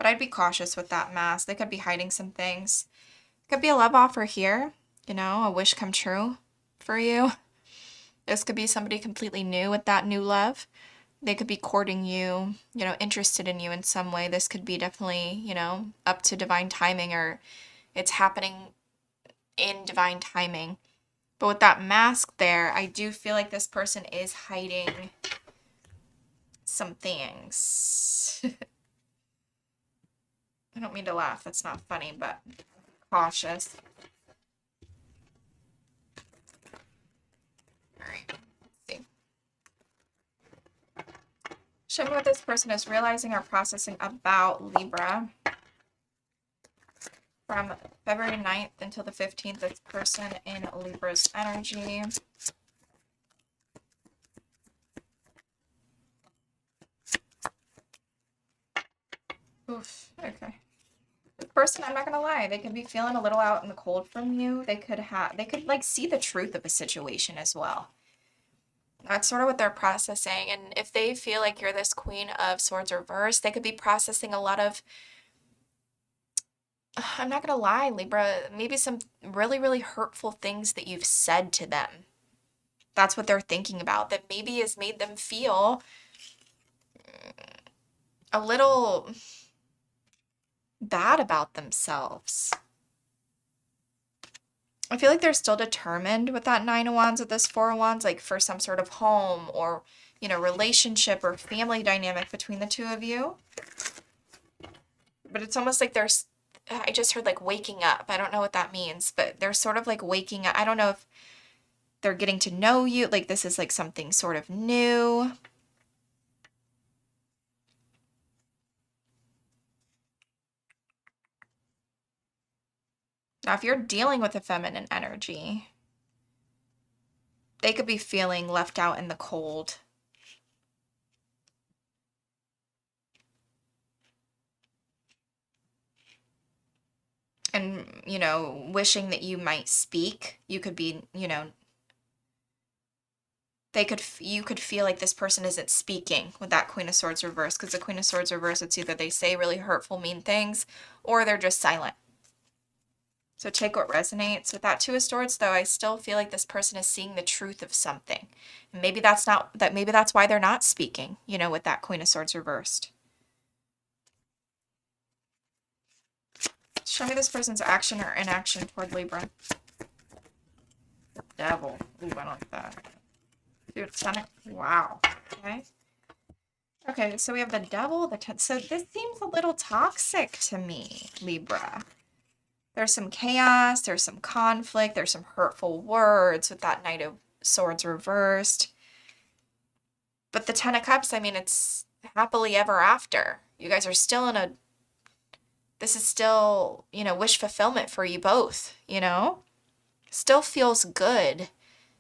But I'd be cautious with that mask. They could be hiding some things. Could be a love offer here, you know, a wish come true for you. This could be somebody completely new with that new love. They could be courting you, you know, interested in you in some way. This could be definitely, you know, up to divine timing, or it's happening in divine timing. But with that mask there, I do feel like this person is hiding some things. I don't mean to laugh. That's not funny, but cautious. All right. Let's see. Show me what this person is realizing or processing about Libra. From February 9th until the 15th, this person in Libra's energy. Oof, okay. This person, I'm not gonna lie, they could be feeling a little out in the cold from you. They could like see the truth of a situation as well. That's sort of what they're processing. And if they feel like you're this Queen of Swords reversed, they could be processing a lot of, I'm not gonna lie, Libra, maybe some really, really hurtful things that you've said to them. That's what they're thinking about, that maybe has made them feel a little bad about themselves. I feel like they're still determined with that Nine of Wands, with this Four of Wands, like for some sort of home or, you know, relationship or family dynamic between the two of you. But it's almost like there's, I just heard like waking up. I don't know what that means, but they're sort of like waking up. I don't know if they're getting to know you. Like this is like something sort of new. Now, if you're dealing with a feminine energy, they could be feeling left out in the cold. And, you know, wishing that you might speak. You could be, you know, you could feel like this person isn't speaking with that Queen of Swords reverse, because the Queen of Swords reverse, it's either they say really hurtful, mean things, or they're just silent. So take what resonates. With that Two of Swords, though, I still feel like this person is seeing the truth of something. And maybe that's why they're not speaking, you know, with that Queen of Swords reversed. Show me this person's action or inaction toward Libra. The Devil. Ooh, I don't like that. Dude, wow. Okay. Okay, so we have the Devil, so this seems a little toxic to me, Libra. There's some chaos, there's some conflict, there's some hurtful words with that Knight of Swords reversed. But the Ten of Cups, I mean, it's happily ever after. You guys are still this is still, you know, wish fulfillment for you both, you know? Still feels good.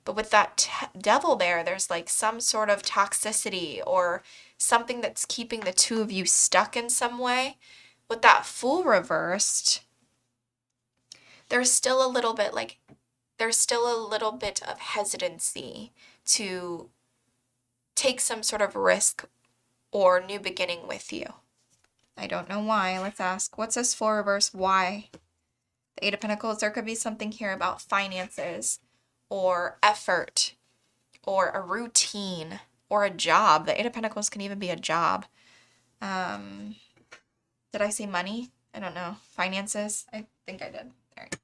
But with that Devil there's like some sort of toxicity or something that's keeping the two of you stuck in some way. With that Fool reversed, there's still a little bit of hesitancy to take some sort of risk or new beginning with you. I don't know why. Let's ask, what's this Fool reverse? Why? The Eight of Pentacles, there could be something here about finances or effort or a routine or a job. The Eight of Pentacles can even be a job. Did I say money? I don't know. Finances? I think I did. All right.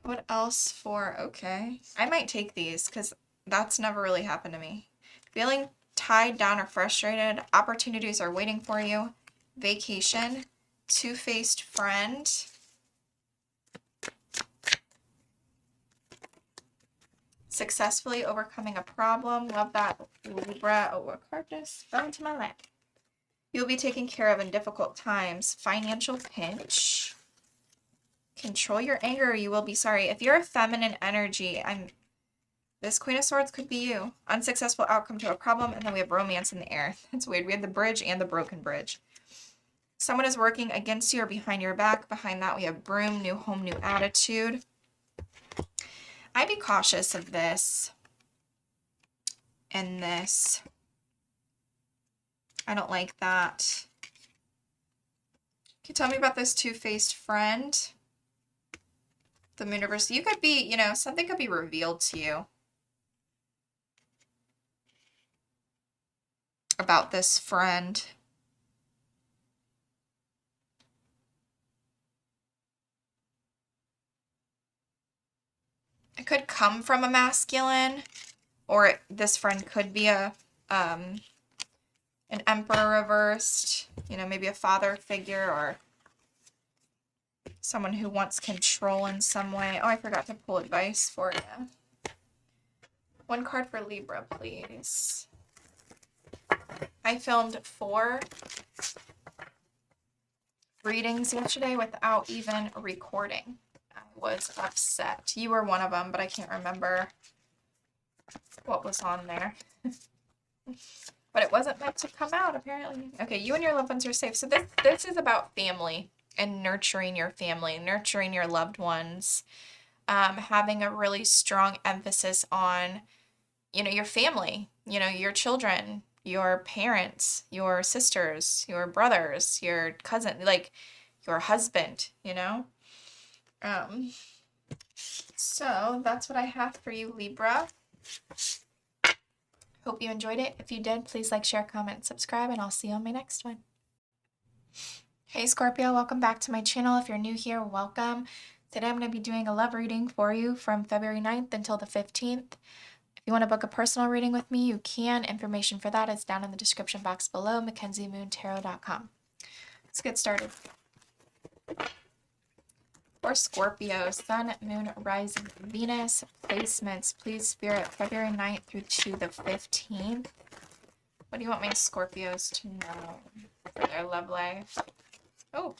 What else for, okay. I might take these because that's never really happened to me. Feeling tied down or frustrated. Opportunities are waiting for you. Vacation. Two-faced friend. Successfully overcoming a problem. Love that, Libra. Oh, a card just fell into my lap. You'll be taken care of in difficult times. Financial pinch. Control your anger or you will be sorry. If you're a feminine energy, this Queen of Swords could be you. Unsuccessful outcome to a problem, and then we have romance in the air. That's weird. We have the bridge and the broken bridge. Someone is working against you or behind your back. Behind that, we have broom, new home, new attitude. I'd be cautious of this and this. I don't like that. Can you tell me about this two-faced friend? The moon reverse. You could be, you know, something could be revealed to you about this friend. It could come from a masculine, or this friend could be a an emperor reversed, you know, maybe a father figure or someone who wants control in some way. Oh, I forgot to pull advice for you. One card for Libra, please. I filmed 4 readings yesterday without even recording. I was upset. You were one of them, but I can't remember what was on there. But it wasn't meant to come out, apparently. Okay, you and your loved ones are safe. So this is about family and nurturing your family, nurturing your loved ones, having a really strong emphasis on, you know, your family, you know, your children, your parents, your sisters, your brothers, your cousin, like your husband, you know? So that's what I have for you, Libra. Hope you enjoyed it. If you did, please like, share, comment, subscribe, and I'll see you on my next one. Hey Scorpio, welcome back to my channel. If you're new here, welcome. Today I'm going to be doing a love reading for you from February 9th until the 15th. If you want to book a personal reading with me, you can. Information for that is down in the description box below, MackenzieMoonTarot.com. Let's get started. For Scorpio, Sun, Moon, Rising, Venus, placements, please Spirit, February 9th through to the 15th. What do you want my Scorpios to know for their love life? Oh.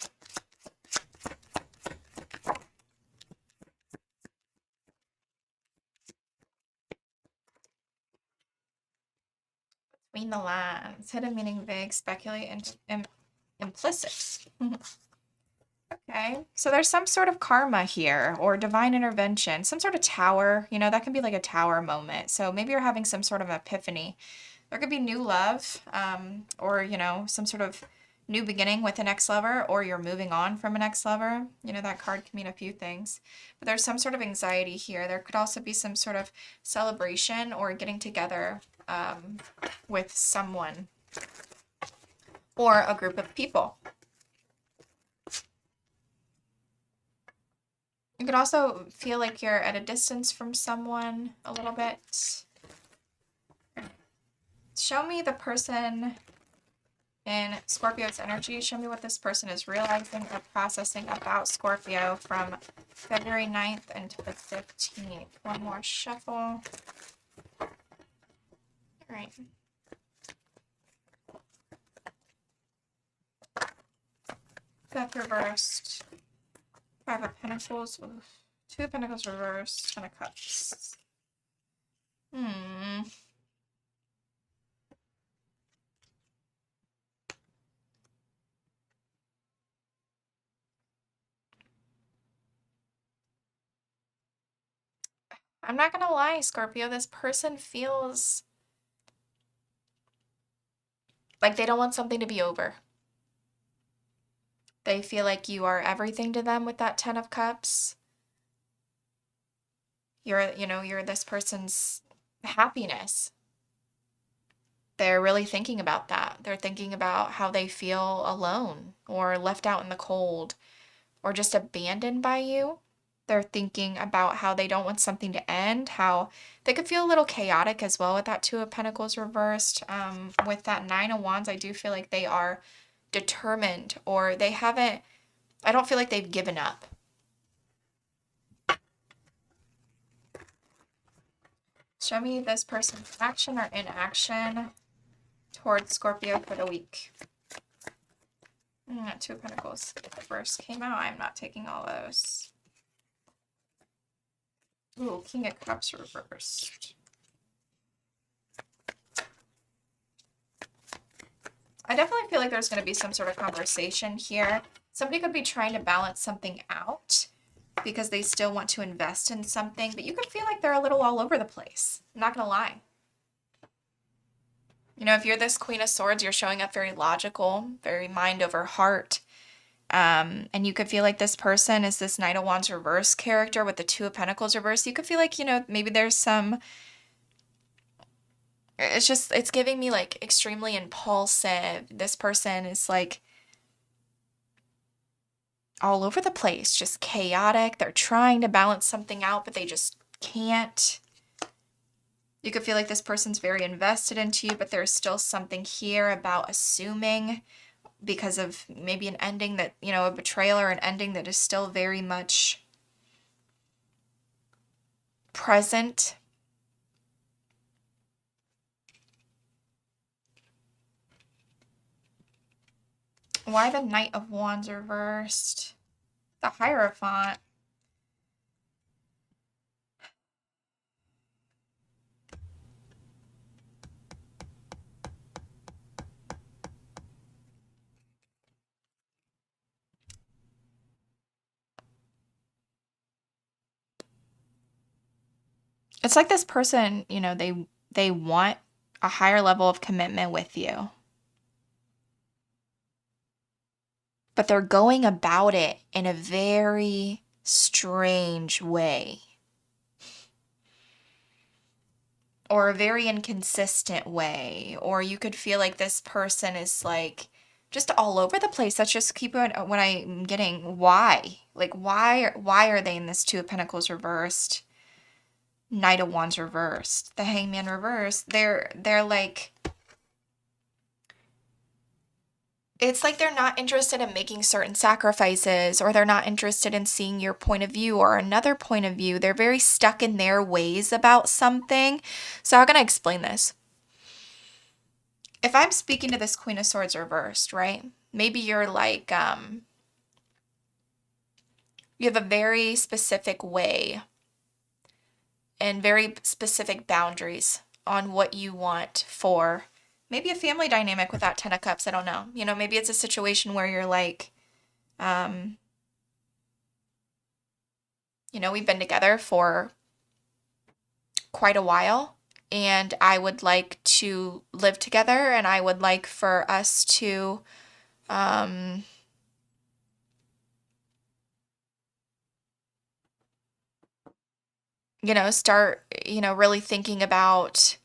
Between the lines, hidden meaning, vague, speculate, and implicit. Okay, so there's some sort of karma here or divine intervention, some sort of tower, you know, that can be like a tower moment. So maybe you're having some sort of epiphany. There could be new love, or, you know, some sort of new beginning with an ex-lover, or you're moving on from an ex-lover. You know, that card can mean a few things. But there's some sort of anxiety here. There could also be some sort of celebration or getting together with someone or a group of people. You could also feel like you're at a distance from someone a little bit. Show me the person in Scorpio's energy. Show me what this person is realizing or processing about Scorpio from February 9th until the 15th. One more shuffle. All right. Death reversed. 5 of Pentacles. Oof. 2 of Pentacles reversed. 10 of Cups. I'm not gonna lie, Scorpio, this person feels like they don't want something to be over. They feel like you are everything to them with that 10 of Cups. You're, you know, you're this person's happiness. They're really thinking about that. They're thinking about how they feel alone or left out in the cold or just abandoned by you. They're thinking about how they don't want something to end, how they could feel a little chaotic as well with that 2 of Pentacles reversed. With that 9 of Wands, I do feel like they are determined, or they haven't, I don't feel like they've given up. Show me this person's action or inaction towards Scorpio for the week. 2 of Pentacles reversed came out. I'm not taking all those. Ooh, King of Cups reversed. I definitely feel like there's going to be some sort of conversation here. Somebody could be trying to balance something out because they still want to invest in something, but you could feel like they're a little all over the place. I'm not going to lie. You know, if you're this Queen of Swords, you're showing up very logical, very mind over heart. And you could feel like this person is this Knight of Wands reverse character with the Two of Pentacles reverse. You could feel like, maybe there's some, it's giving me like extremely impulsive. This person is like all over the place, just chaotic. They're trying to balance something out, but they just can't. You could feel like this person's very invested into you, but there's still something here about assuming because of maybe an ending that, a betrayal or an ending that is still very much present. Why the Knight of Wands reversed? The Hierophant. It's like this person, they want a higher level of commitment with you. But they're going about it in a very strange way. Or a very inconsistent way. Or you could feel like this person is like just all over the place. That's just what I'm getting. Why? Like, why are they in this Two of Pentacles reversed? Knight of Wands reversed. The Hangman reversed. They're like, it's like they're not interested in making certain sacrifices, or they're not interested in seeing your point of view or another point of view. They're very stuck in their ways about something. So how can I explain this? If I'm speaking to this Queen of Swords reversed, right? Maybe you're like, you have a very specific way and very specific boundaries on what you want for maybe a family dynamic with that Ten of Cups. I don't know. Maybe it's a situation where you're like, we've been together for quite a while, and I would like to live together, and I would like for us to, start, really thinking about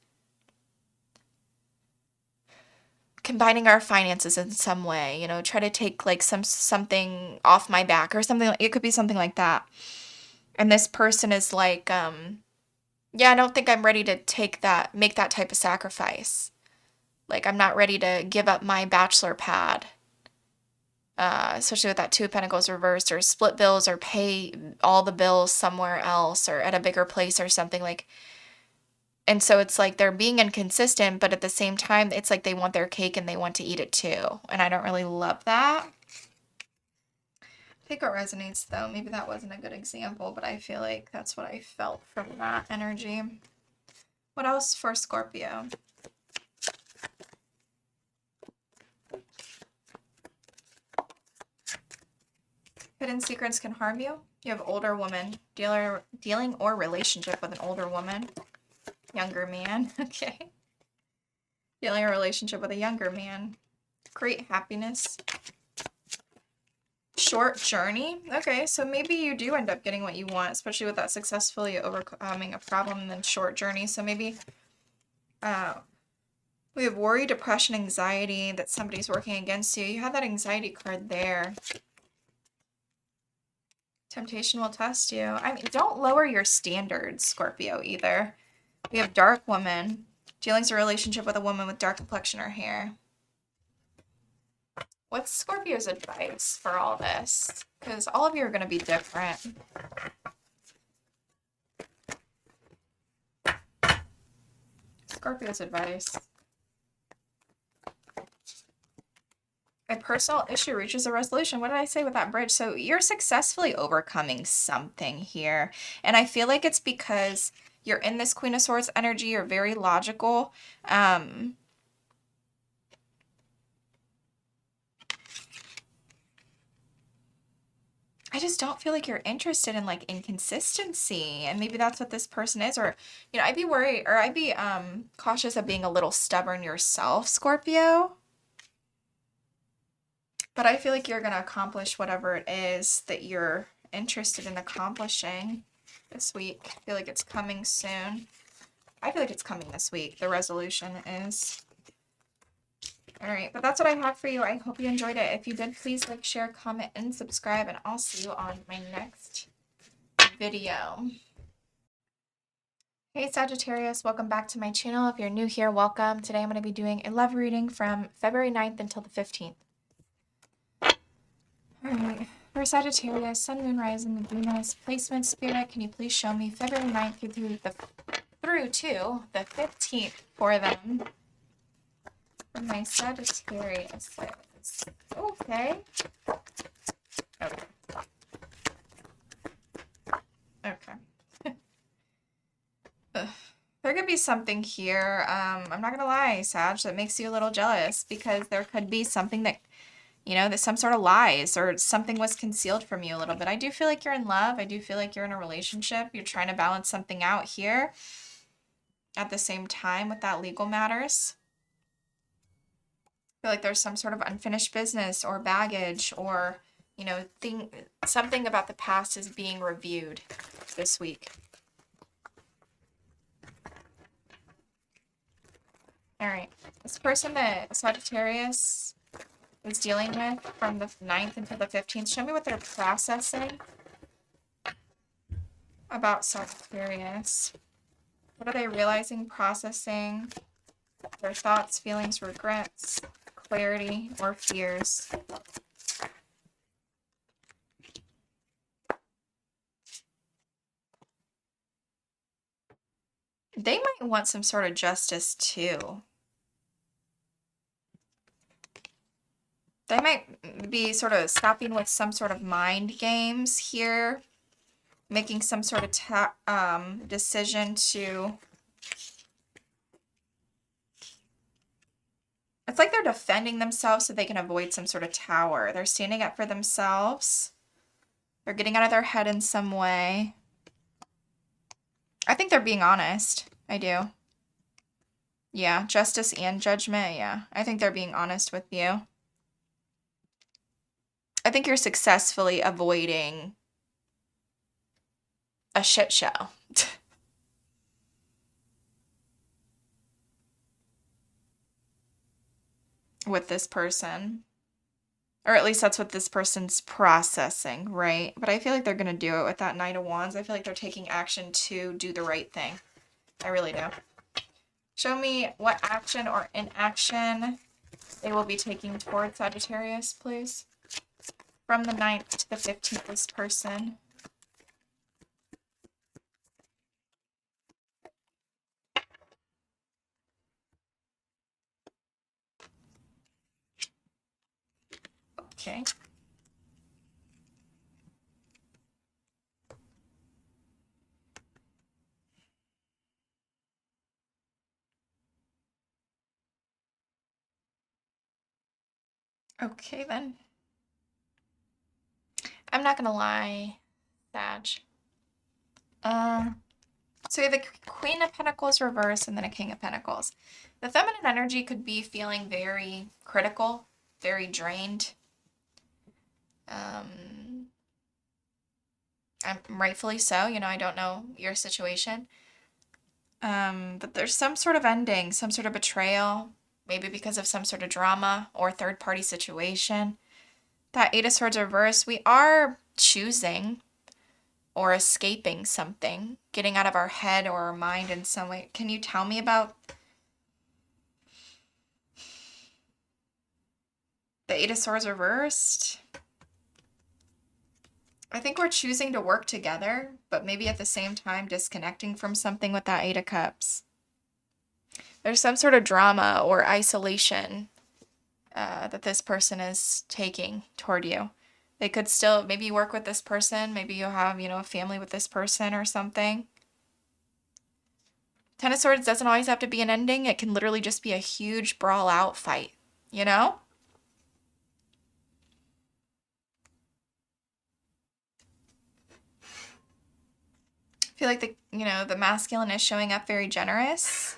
combining our finances in some way, try to take like something off my back or something. It could be something like that. And this person is like, yeah, I don't think I'm ready to make that type of sacrifice. Like, I'm not ready to give up my bachelor pad. Especially with that Two of Pentacles reversed, or split bills, or pay all the bills somewhere else or at a bigger place or something like. And so it's like they're being inconsistent, but at the same time, it's like they want their cake and they want to eat it too. And I don't really love that. Take what resonates though. Maybe that wasn't a good example, but I feel like that's what I felt from that energy. What else for Scorpio? Hidden secrets can harm you. You have older woman. Dealing or relationship with an older woman. Younger man. Okay. Dealing a relationship with a younger man. Great happiness. Short journey. Okay, so maybe you do end up getting what you want, especially with that successfully overcoming a problem and then short journey. So maybe we have worry, depression, anxiety, that somebody's working against you. You have that anxiety card there. Temptation will test you. I mean, don't lower your standards, Scorpio, either. We have dark woman. Dealing's a relationship with a woman with dark complexion or hair. What's Scorpio's advice for all this? Because all of you are going to be different. Scorpio's advice. A personal issue reaches a resolution. What did I say with that bridge? So you're successfully overcoming something here. And I feel like it's because you're in this Queen of Swords energy. You're very logical. I just don't feel like you're interested in like inconsistency. And maybe that's what this person is. Or, I'd be worried, or I'd be cautious of being a little stubborn yourself, Scorpio. But I feel like you're going to accomplish whatever it is that you're interested in accomplishing this week. I feel like it's coming soon. I feel like it's coming this week. The resolution is. All right, but that's what I have for you. I hope you enjoyed it. If you did, please like, share, comment, and subscribe, and I'll see you on my next video. Hey Sagittarius, welcome back to my channel. If you're new here, welcome. Today I'm going to be doing a love reading from February 9th until the 15th. All right, for Sagittarius, Sun, Moon, Rising, and Venus, placement, Spirit, can you please show me February 9th through to the 15th for them? For my Sagittarius. Okay. Okay. Okay. There could be something here, I'm not gonna lie, Sag, that makes you a little jealous, because there could be something that, you know, that some sort of lies or something was concealed from you a little bit. I do feel like you're in love. I do feel like you're in a relationship. You're trying to balance something out here at the same time with that legal matters. I feel like there's some sort of unfinished business or baggage or, you know, something about the past is being reviewed this week. All right. This person that Sagittarius is dealing with from the 9th until the 15th, show me what they're processing about Sagittarius. What are they realizing, processing? Their thoughts, feelings, regrets, clarity, or fears. They might want some sort of justice too. They might be sort of stopping with some sort of mind games here, making some sort of decision to... It's like they're defending themselves so they can avoid some sort of tower. They're standing up for themselves. They're getting out of their head in some way. I think they're being honest. I do. Yeah, justice and judgment. Yeah, I think they're being honest with you. I think you're successfully avoiding a shit show. With this person. Or at least that's what this person's processing, right? But I feel like they're going to do it with that Knight of Wands. I feel like they're taking action to do the right thing. I really do. Show me what action or inaction they will be taking towards Sagittarius, please. From the 9th to the 15th, this person. Okay. Okay, then. I'm not gonna lie, Sag. So we have the Queen of Pentacles reversed and then a King of Pentacles. The feminine energy could be feeling very critical, very drained. Rightfully so. You know, I don't know your situation. But there's some sort of ending, some sort of betrayal, maybe because of some sort of drama or third-party situation. That Eight of Swords reversed, we are choosing or escaping something, getting out of our head or our mind in some way. Can you tell me about the Eight of Swords reversed? I think we're choosing to work together, but maybe at the same time disconnecting from something with that Eight of Cups. There's some sort of drama or isolation that this person is taking toward you. They could still, maybe you work with this person, maybe you have, you know, a family with this person or something. Ten of Swords doesn't always have to be an ending. It can literally just be a huge brawl out fight, you know? I feel like the masculine is showing up very generous.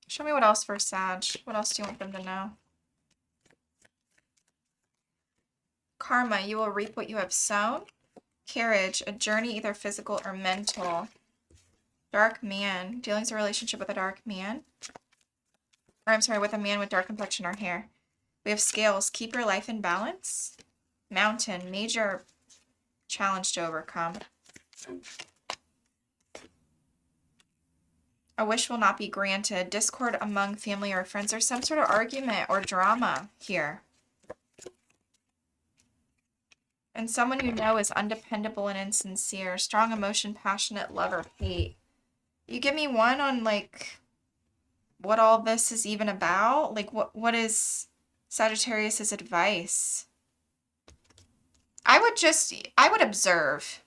Show me what else for Sag. What else do you want them to know? Karma, you will reap what you have sown. Carriage, a journey either physical or mental. Dark man, dealings a relationship with a dark man. Or I'm sorry, with a man with dark complexion or hair. We have scales, keep your life in balance. Mountain, major challenge to overcome. A wish will not be granted. Discord among family or friends. There's some sort of argument or drama here. And someone you know is undependable and insincere. Strong emotion, passionate love or hate. You give me one on like what all this is even about? Like what is Sagittarius's advice? I would observe.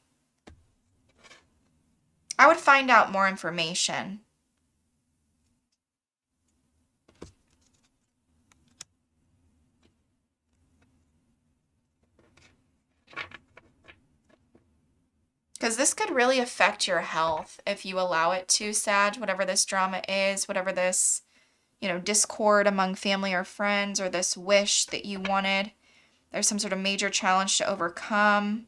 I would find out more information. Because this could really affect your health if you allow it to, Sag, whatever this drama is, whatever this, you know, discord among family or friends, or this wish that you wanted. There's some sort of major challenge to overcome.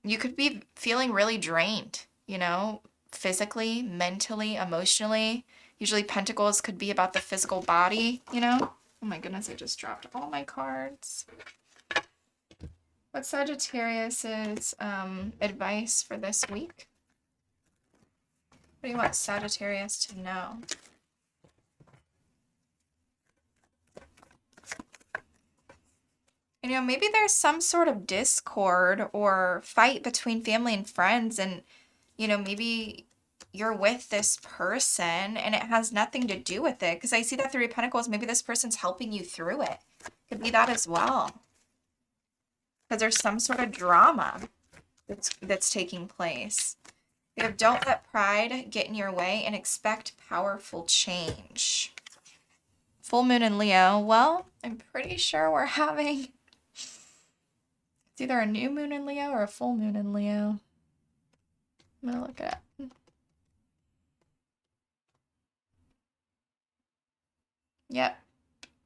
You could be feeling really drained, you know, physically, mentally, emotionally. Usually Pentacles could be about the physical body, you know. Oh my goodness, I just dropped all my cards. What's Sagittarius's advice for this week? What do you want Sagittarius to know? You know, maybe there's some sort of discord or fight between family and friends, and, you know, maybe you're with this person and it has nothing to do with it. Because I see that Three of Pentacles, maybe this person's helping you through it. Could be that as well. Because there's some sort of drama that's taking place. You have don't let pride get in your way and expect powerful change. Full moon in Leo. Well, I'm pretty sure we're having... It's either a new moon in Leo or a full moon in Leo. I'm going to look it up. Yep.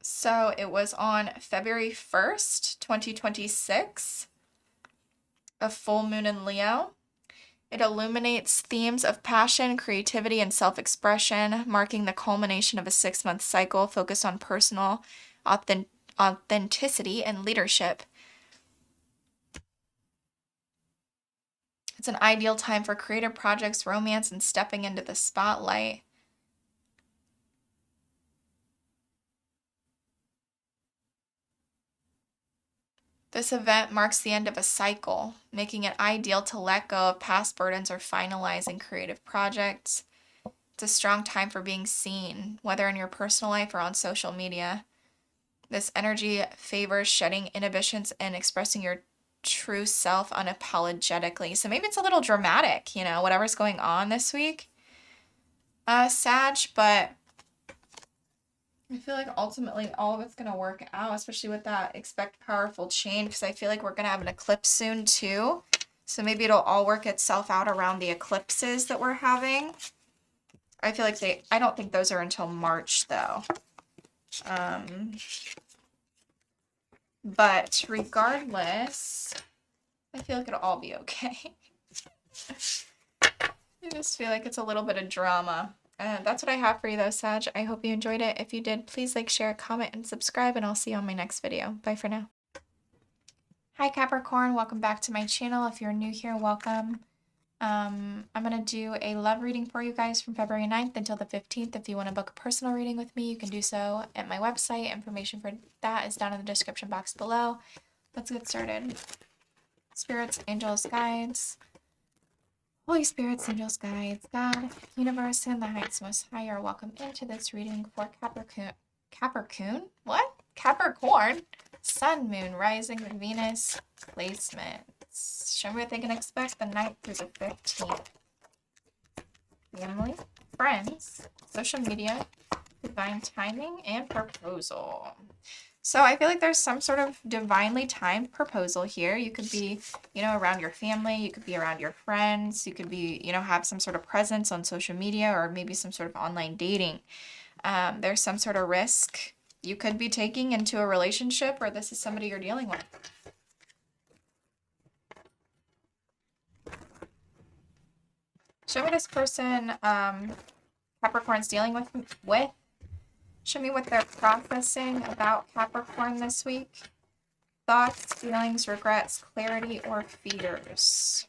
So it was on February 1st, 2026, a full moon in Leo. It illuminates themes of passion, creativity, and self-expression, marking the culmination of a 6-month cycle focused on personal authenticity and leadership. It's an ideal time for creative projects, romance, and stepping into the spotlight. This event marks the end of a cycle, making it ideal to let go of past burdens or finalizing creative projects. It's a strong time for being seen, whether in your personal life or on social media. This energy favors shedding inhibitions and expressing your true self unapologetically. So maybe it's a little dramatic, you know, whatever's going on this week, Sag, but I feel like ultimately all of it's going to work out, especially with that expect powerful change, because I feel like we're going to have an eclipse soon too. So maybe it'll all work itself out around the eclipses that we're having. I feel like I don't think those are until March though. But regardless, I feel like it'll all be okay. I just feel like it's a little bit of drama. That's what I have for you though, Sag. I hope you enjoyed it. If you did, please like, share, comment, and subscribe, and I'll see you on my next video. Bye for now. Hi Capricorn, welcome back to my channel. If you're new here, welcome. I'm going to do a love reading for you guys from February 9th until the 15th. If you want to book a personal reading with me, you can do so at my website. Information for that is down in the description box below. Let's get started. Spirits, angels, guides. Holy Spirits, angels, guides, God, universe, and the heights most high are welcome into this reading for Capricorn? What? Capricorn? Sun, Moon, Rising, Venus, placements. Show me what they can expect the 9th through the 15th. Family, friends, social media, divine timing, and proposal. So I feel like there's some sort of divinely timed proposal here. You could be, around your family. You could be around your friends. You could be, have some sort of presence on social media or maybe some sort of online dating. There's some sort of risk you could be taking into a relationship, or this is somebody you're dealing with. Show me this person Capricorn's dealing with. Show me what they're processing about Capricorn this week. Thoughts, feelings, regrets, clarity, or fears.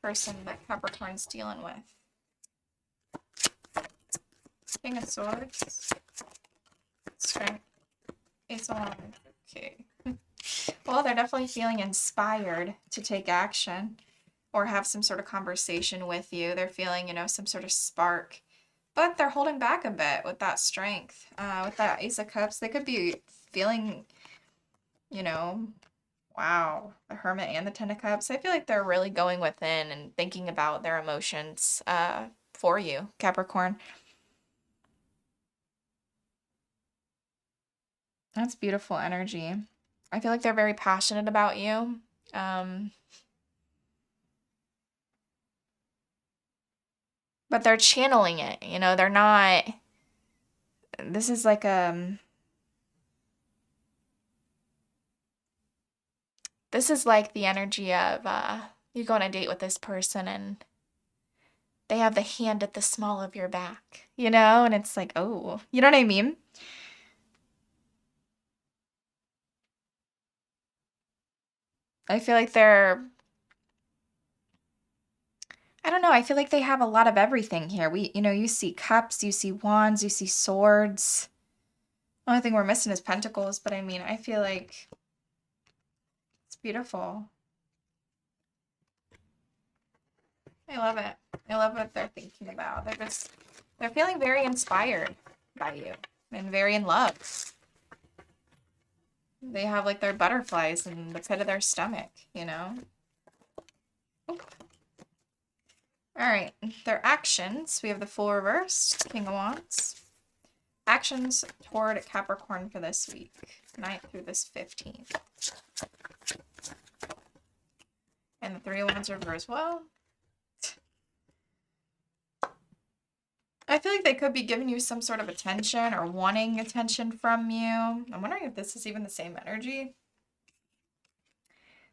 Person that Capricorn's dealing with. King of Swords. Strength. Ace of Wands. Okay. Well, they're definitely feeling inspired to take action or have some sort of conversation with you. They're feeling, some sort of spark. But they're holding back a bit with that strength. With that Ace of Cups, they could be feeling, wow, the Hermit and the Ten of Cups. I feel like they're really going within and thinking about their emotions for you, Capricorn. That's beautiful energy. I feel like they're very passionate about you. But they're channeling it, they're not, this is like, this is like the energy of, you go on a date with this person and they have the hand at the small of your back, and it's like, oh, you know what I mean? I feel like I don't know, I feel like they have a lot of everything here. You see cups, you see wands, you see swords. The only thing we're missing is pentacles, but I mean, I feel like it's beautiful. I love it. I love what they're thinking about. They're feeling very inspired by you and very in love. They have like their butterflies in the pit of their stomach, All right, their actions. We have the Fool reversed, King of Wands. Actions toward Capricorn for this week, 9th through this 15th. And the Three of Wands reversed. Well, I feel like they could be giving you some sort of attention or wanting attention from you. I'm wondering if this is even the same energy.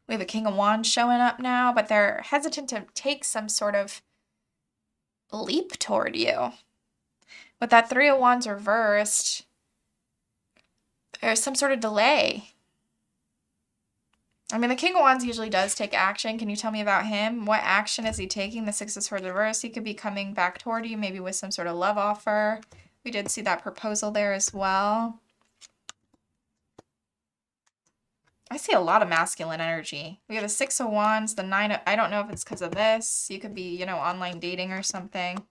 We have a King of Wands showing up now, but they're hesitant to take some sort of leap toward you. With that Three of Wands reversed, there's some sort of delay. I mean, the King of Wands usually does take action. Can you tell me about him? What action is he taking? The Six of Swords reversed. He could be coming back toward you, maybe with some sort of love offer. We did see that proposal there as well. I see a lot of masculine energy. We have the Six of Wands, the Nine of... I don't know if it's because of this. You could be, online dating or something.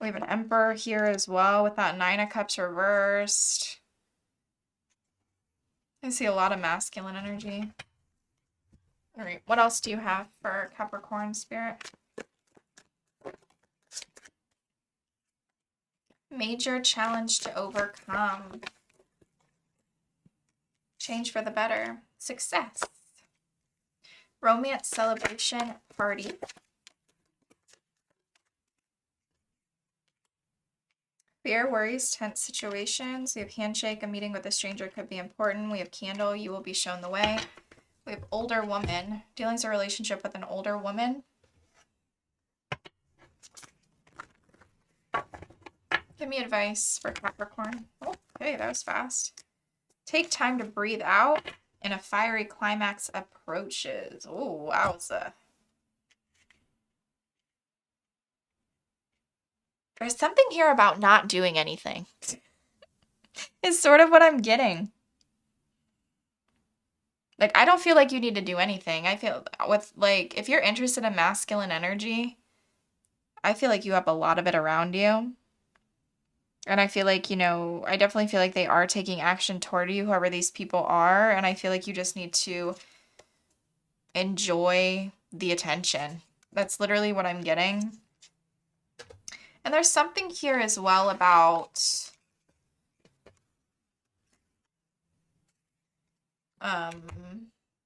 We have an Emperor here as well with that Nine of Cups reversed. I see a lot of masculine energy. All right, what else do you have for Capricorn spirit? Major challenge to overcome. Change for the better. Success. Romance, celebration, party. Fear, worries, tense situations. We have handshake, a meeting with a stranger could be important. We have candle, you will be shown the way. We have older woman. Dealings a relationship with an older woman. Give me advice for Capricorn. Oh, okay, that was fast. Take time to breathe out and a fiery climax approaches. Oh, wowza. There's something here about not doing anything. It's sort of what I'm getting. Like, I don't feel like you need to do anything. I feel with, like, if you're interested in masculine energy, I feel like you have a lot of it around you. And I feel like, I definitely feel like they are taking action toward you, whoever these people are. And I feel like you just need to enjoy the attention. That's literally what I'm getting. And there's something here as well about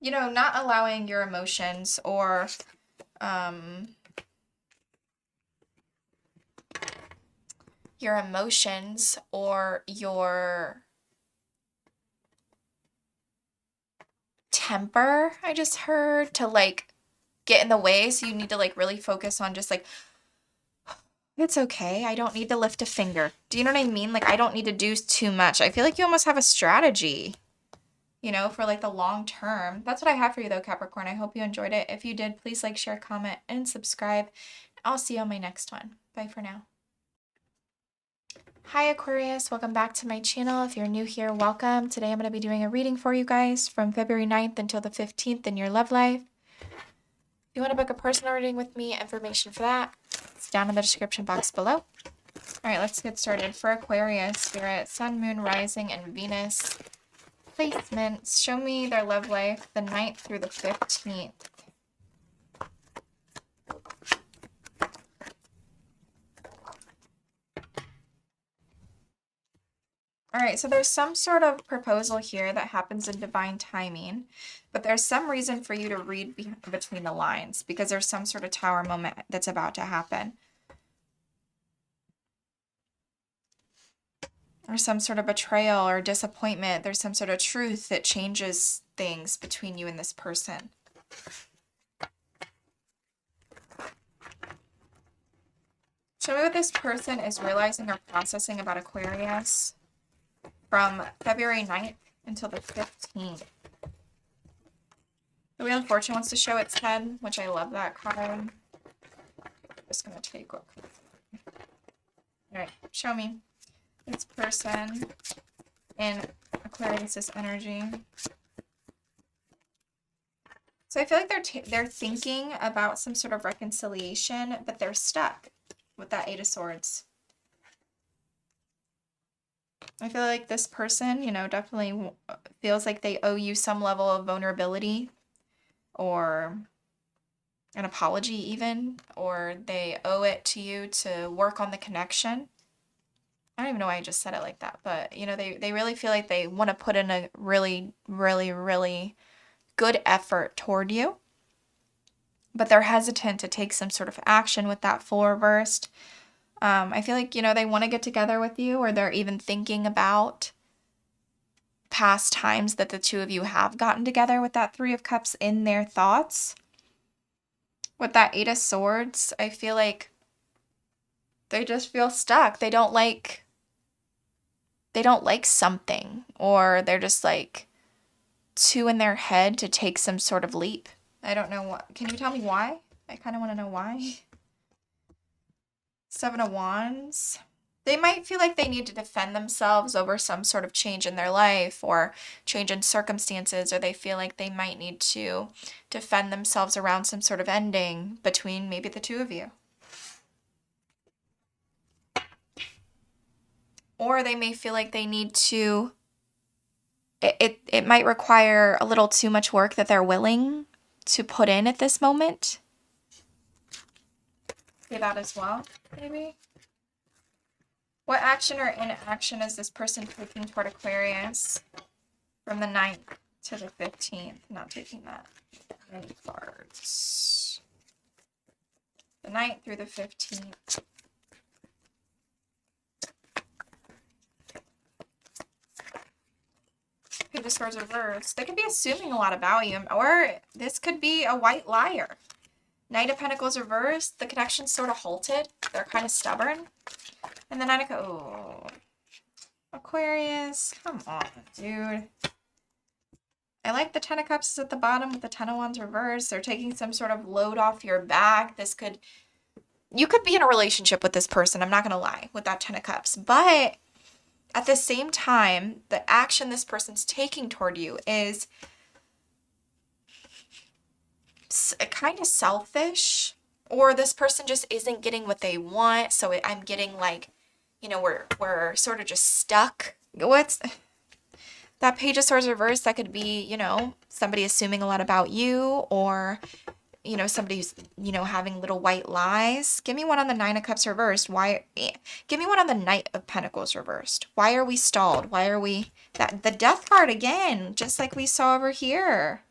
you know, not allowing your emotions or your temper, I just heard, to like get in the way. So you need to like really focus on just like, it's okay. I don't need to lift a finger. Do you know what I mean? Like, I don't need to do too much. I feel like you almost have a strategy, you know, for like the long term. That's what I have for you though, Capricorn. I hope you enjoyed it. If you did, please like, share, comment, and subscribe. I'll see you on my next one. Bye for now. Hi Aquarius, welcome back to my channel. If you're new here, welcome. Today I'm going to be doing a reading for you guys from February 9th until the 15th in your love life. If you want to book a personal reading with me, information for that, it's down in the description box below. All right, let's get started. For Aquarius, Spirit, Sun, Moon, Rising, and Venus placements. Show me their love life, the 9th through the 15th. All right, so there's some sort of proposal here that happens in divine timing, but there's some reason for you to read between the lines because there's some sort of tower moment that's about to happen. Or some sort of betrayal or disappointment. There's some sort of truth that changes things between you and this person. Show me what this person is realizing or processing about Aquarius from February 9th until the 15th. The Wheel of Fortune wants to show its head, which I love that card. I'm just going to take what. All right, show me this person in Aquarius's energy. So I feel like they're thinking about some sort of reconciliation, but they're stuck with that Eight of Swords. I feel like this person, you know, definitely feels like they owe you some level of vulnerability or an apology even, or they owe it to you to work on the connection. I don't even know why I just said it like that, but, you know, they really feel like they want to put in a really, really, really good effort toward you, but they're hesitant to take some sort of action with that Fool reversed. I feel like, you know, they want to get together with you, or they're even thinking about past times that the two of you have gotten together with that Three of Cups in their thoughts. With that Eight of Swords, I feel like they just feel stuck. They don't like something, or they're just like too in their head to take some sort of leap. I don't know what. Can you tell me why? I kind of want to know why. Seven of Wands. They might feel like they need to defend themselves over some sort of change in their life or change in circumstances, or they feel like they might need to defend themselves around some sort of ending between maybe the two of you. Or they may feel like they need to, it might require a little too much work that they're willing to put in at this moment. Say that as well, maybe. What action or inaction is this person taking toward Aquarius from the 9th to the 15th? Not taking that many cards. The 9th through the 15th. Page of Swords reversed. They could be assuming a lot about you, or this could be a white liar. Knight of Pentacles reversed. The connection's sort of halted. They're kind of stubborn. And the Nine of oh, Aquarius, come on, dude. I like the Ten of Cups at the bottom with the Ten of Wands reversed. They're taking some sort of load off your back. You could be in a relationship with this person, I'm not going to lie, with that Ten of Cups. But at the same time, the action this person's taking toward you is kind of selfish, or this person just isn't getting what they want. So I'm getting like, you know, we're sort of just stuck. What's that Page of Swords reversed? That could be, you know, somebody assuming a lot about you, or, you know, somebody's, you know, having little white lies. Give me one on the Nine of Cups reversed. Why? Give me one on the Knight of Pentacles reversed. Why are we stalled? Why are we the Death card again, just like we saw over here?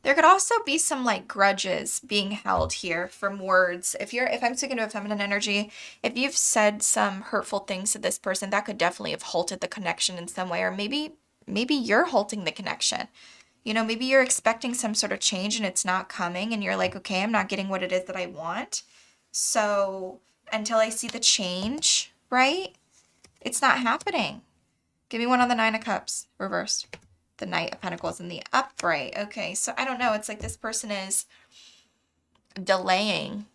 There could also be some like grudges being held here from words. If I'm speaking to a feminine energy, if you've said some hurtful things to this person, that could definitely have halted the connection in some way, or maybe you're halting the connection. You know, maybe you're expecting some sort of change and it's not coming, and you're like, okay, I'm not getting what it is that I want. So until I see the change, right? It's not happening. Give me one on the Nine of Cups reversed. The Knight of Pentacles in the upright. Okay, so I don't know. It's like this person is delaying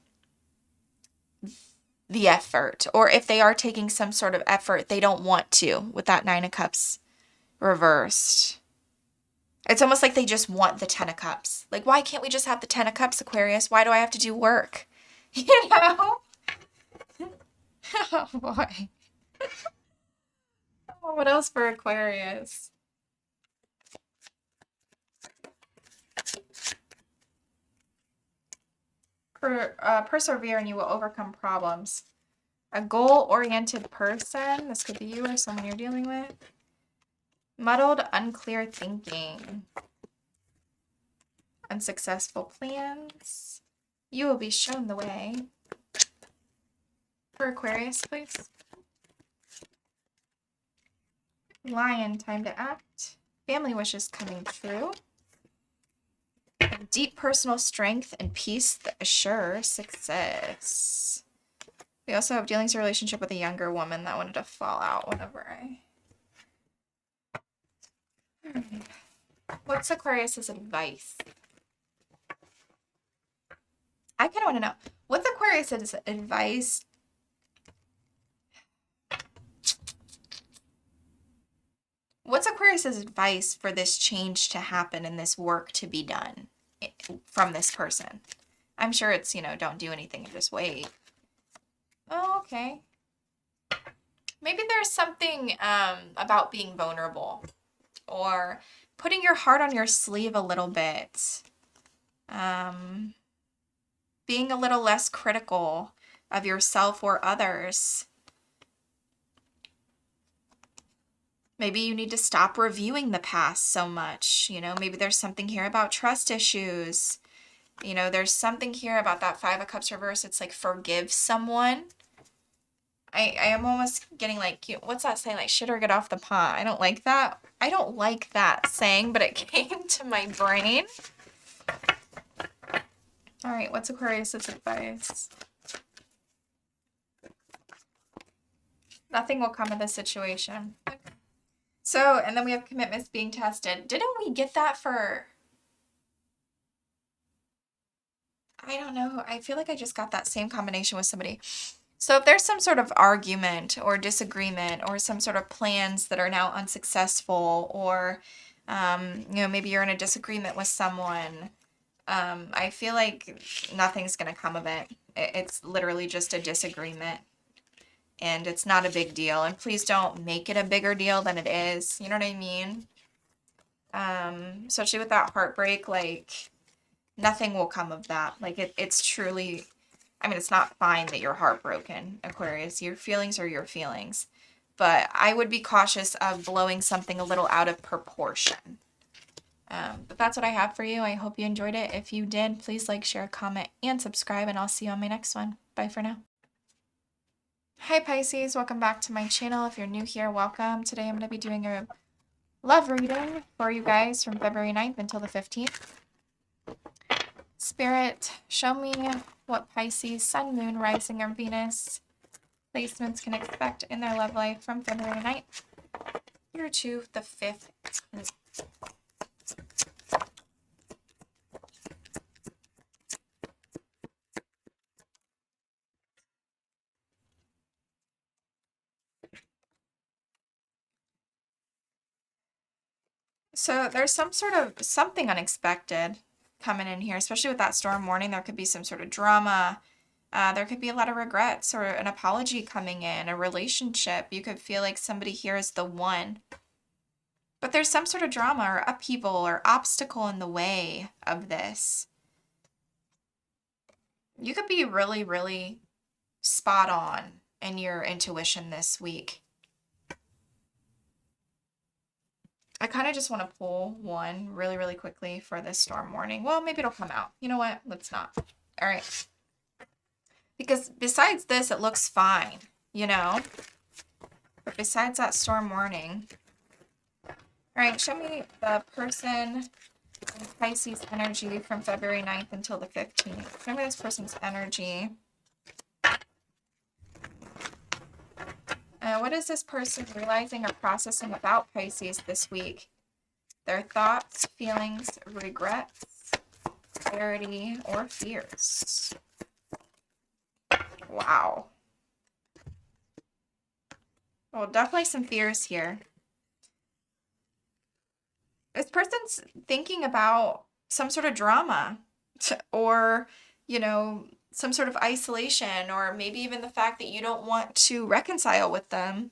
the effort. Or if they are taking some sort of effort, they don't want to with that Nine of Cups reversed. It's almost like they just want the Ten of Cups. Like, why can't we just have the Ten of Cups, Aquarius? Why do I have to do work? You know? Oh, boy. Oh, what else for Aquarius? Persevere and you will overcome problems. A goal-oriented person. This could be you or someone you're dealing with. Muddled, unclear thinking. Unsuccessful plans. You will be shown the way. For Aquarius, please. Lion, time to act. Family wishes coming true. Deep personal strength and peace that assure success. We also have dealings or relationship with a younger woman that wanted to fall out whenever What's Aquarius's advice? I kind of want to know. What's Aquarius's advice? What's Aquarius's advice for this change to happen and this work to be done from this person? I'm sure it's, you know, don't do anything and just wait. Oh, okay. Maybe there's something about being vulnerable or putting your heart on your sleeve a little bit. Being a little less critical of yourself or others. Maybe you need to stop reviewing the past so much. You know, maybe there's something here about trust issues. You know, there's something here about that Five of Cups reverse. It's like forgive someone. I am almost getting like, what's that saying? Like shit or get off the pot. I don't like that. I don't like that saying, but it came to my brain. All right, what's Aquarius's advice? Nothing will come of this situation. Okay. So, and then we have commitments being tested. Didn't we get that for... I don't know. I feel like I just got that same combination with somebody. So if there's some sort of argument or disagreement or some sort of plans that are now unsuccessful, or, you know, maybe you're in a disagreement with someone, I feel like nothing's going to come of it. It's literally just a disagreement. And it's not a big deal. And please don't make it a bigger deal than it is. You know what I mean? Especially with that heartbreak, like, nothing will come of that. Like, it's truly, I mean, it's not fine that you're heartbroken, Aquarius. Your feelings are your feelings. But I would be cautious of blowing something a little out of proportion. But that's what I have for you. I hope you enjoyed it. If you did, please like, share, comment, and subscribe. And I'll see you on my next one. Bye for now. Hi Pisces, welcome back to my channel. If you're new here, welcome. Today I'm going to be doing a love reading for you guys from February 9th until the 15th. Spirit, show me what Pisces, Sun, Moon, Rising, or Venus placements can expect in their love life from February 9th through to the 5th. So there's some sort of something unexpected coming in here, especially with that storm warning. There could be some sort of drama. There could be a lot of regrets or an apology coming in, a relationship. You could feel like somebody here is the one. But there's some sort of drama or upheaval or obstacle in the way of this. You could be really, really spot on in your intuition this week. I kind of just want to pull one really, really quickly for this storm warning. Well, maybe it'll come out. You know what? Let's not. All right. Because besides this, it looks fine, you know? But besides that storm warning. All right, show me the person in Pisces energy from February 9th until the 15th. Show me this person's energy. What is this person realizing or processing about Pisces this week? Their thoughts, feelings, regrets, clarity, or fears. Wow. Well, definitely some fears here. This person's thinking about some sort of drama or, you know, some sort of isolation, or maybe even the fact that you don't want to reconcile with them.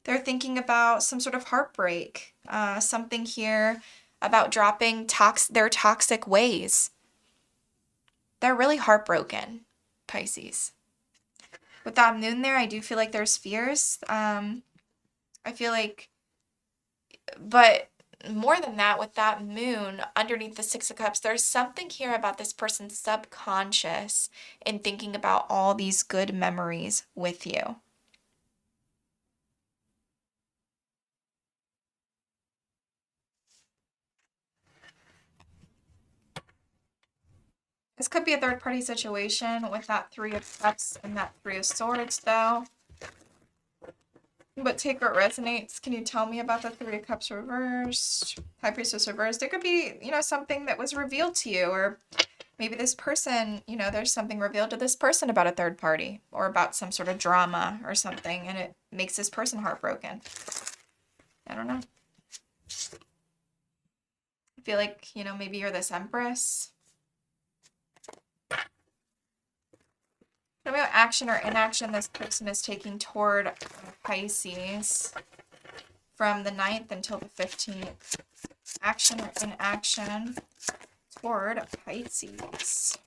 They're thinking about some sort of heartbreak, something here about dropping their toxic ways. They're really heartbroken, Pisces. With that moon there, I do feel like there's fears. I feel like, but more than that, with that moon underneath the Six of Cups, there's something here about this person's subconscious in thinking about all these good memories with you. This could be a third-party situation with that Three of Cups and that Three of Swords, though. But take what resonates. Can you tell me about the Three of Cups reversed? High Priestess reversed. It could be, you know, something that was revealed to you, or maybe this person, you know, there's something revealed to this person about a third party or about some sort of drama or something, and it makes this person heartbroken. I don't know. I feel like, you know, maybe you're this Empress. Tell me what action or inaction this person is taking toward Pisces from the 9th until the 15th. Action or inaction toward Pisces.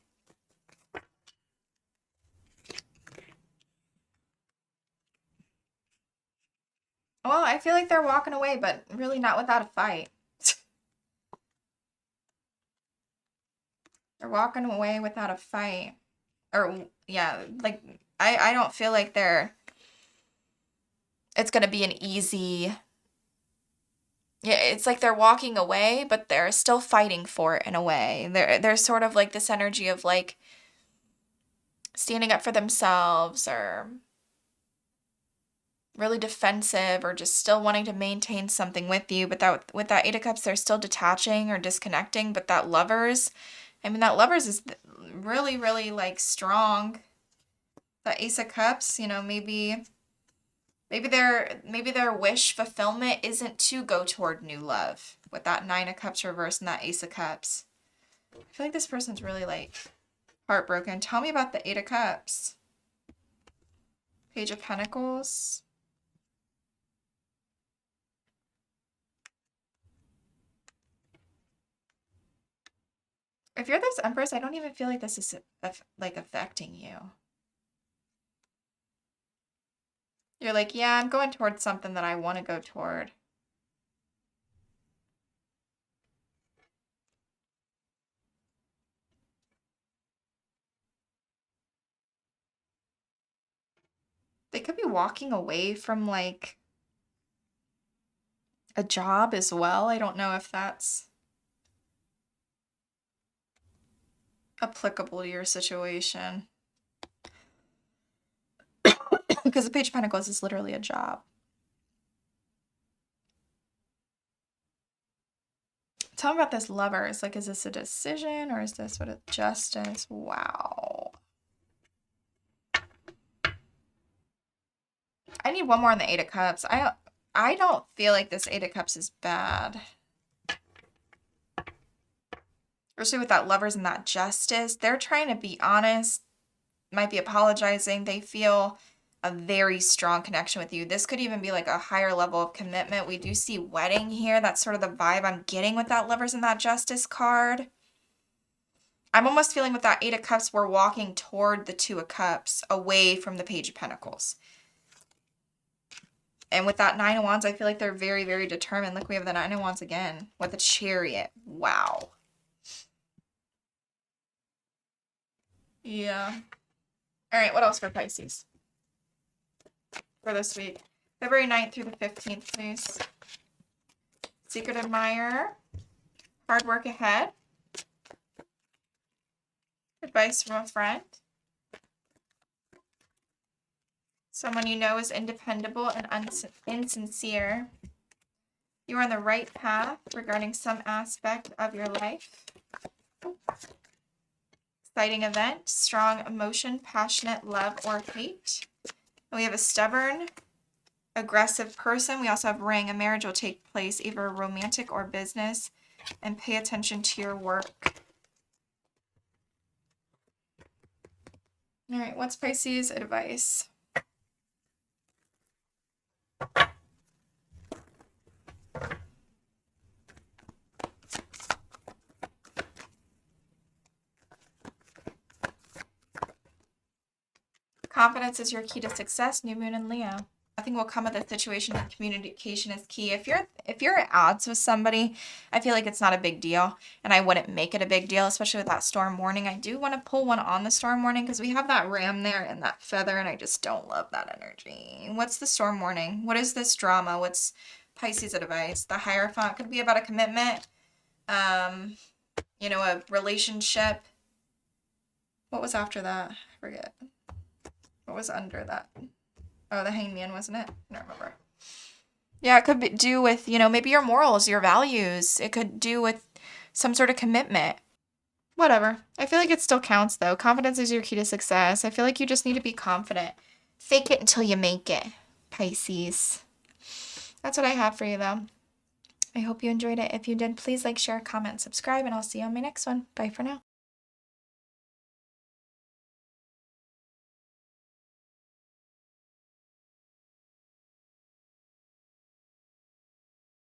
Well, I feel like they're walking away, but really not without a fight. They're walking away without a fight. Or, yeah, like, I don't feel like it's going to be an easy, yeah, it's like they're walking away, but they're still fighting for it in a way. There's sort of like this energy of like standing up for themselves, or really defensive, or just still wanting to maintain something with you. But with that Eight of Cups, they're still detaching or disconnecting. But that Lovers, I mean, that Lovers is really, really like strong. That Ace of Cups, you know, maybe their wish fulfillment isn't to go toward new love with that Nine of Cups reversed and that Ace of Cups. I feel like this person's really like heartbroken. Tell me about the Eight of Cups. Page of Pentacles. If you're this Empress, I don't even feel like this is like affecting you. You're like, yeah, I'm going towards something that I want to go toward. They could be walking away from like a job as well. I don't know if that's applicable to your situation. Because the Page of Pentacles is literally a job. Tell me about this Lovers. Like, is this a decision, or is this what it just is? Wow. I need one more on the Eight of Cups. I don't feel like this Eight of Cups is bad. Especially with that Lovers and that Justice. They're trying to be honest. Might be apologizing. They feel a very strong connection with you. This could even be like a higher level of commitment. We do see wedding here. That's sort of the vibe I'm getting with that Lovers and that Justice card. I'm almost feeling with that Eight of Cups, we're walking toward the Two of Cups, away from the Page of Pentacles. And with that Nine of Wands, I feel like they're very, very determined. Look, we have the Nine of Wands again with the Chariot. Wow. Yeah. All right, what else for Pisces for this week? February 9th through the 15th, please. Secret admirer. Hard work ahead. Advice from a friend. Someone you know is independable and insincere. You are on the right path regarding some aspect of your life. Exciting event, strong emotion, passionate love or hate. And we have a stubborn, aggressive person. We also have ring. A marriage will take place, either romantic or business. And pay attention to your work. All right, what's Pisces advice? Confidence is your key to success, new moon in Leo. Nothing will come of the situation and communication is key. If you're at odds with somebody, I feel like it's not a big deal. And I wouldn't make it a big deal, especially with that storm warning. I do want to pull one on the storm warning because we have that ram there and that feather, and I just don't love that energy. What's the storm warning? What is this drama? What's Pisces advice? The Hierophant could be about a commitment, you know, a relationship. What was after that? I forget. What was under that? Oh, the Hangman, wasn't it? I don't remember. Yeah, it could do with, you know, maybe your morals, your values. It could do with some sort of commitment. Whatever. I feel like it still counts, though. Confidence is your key to success. I feel like you just need to be confident. Fake it until you make it, Pisces. That's what I have for you, though. I hope you enjoyed it. If you did, please like, share, comment, subscribe, and I'll see you on my next one. Bye for now.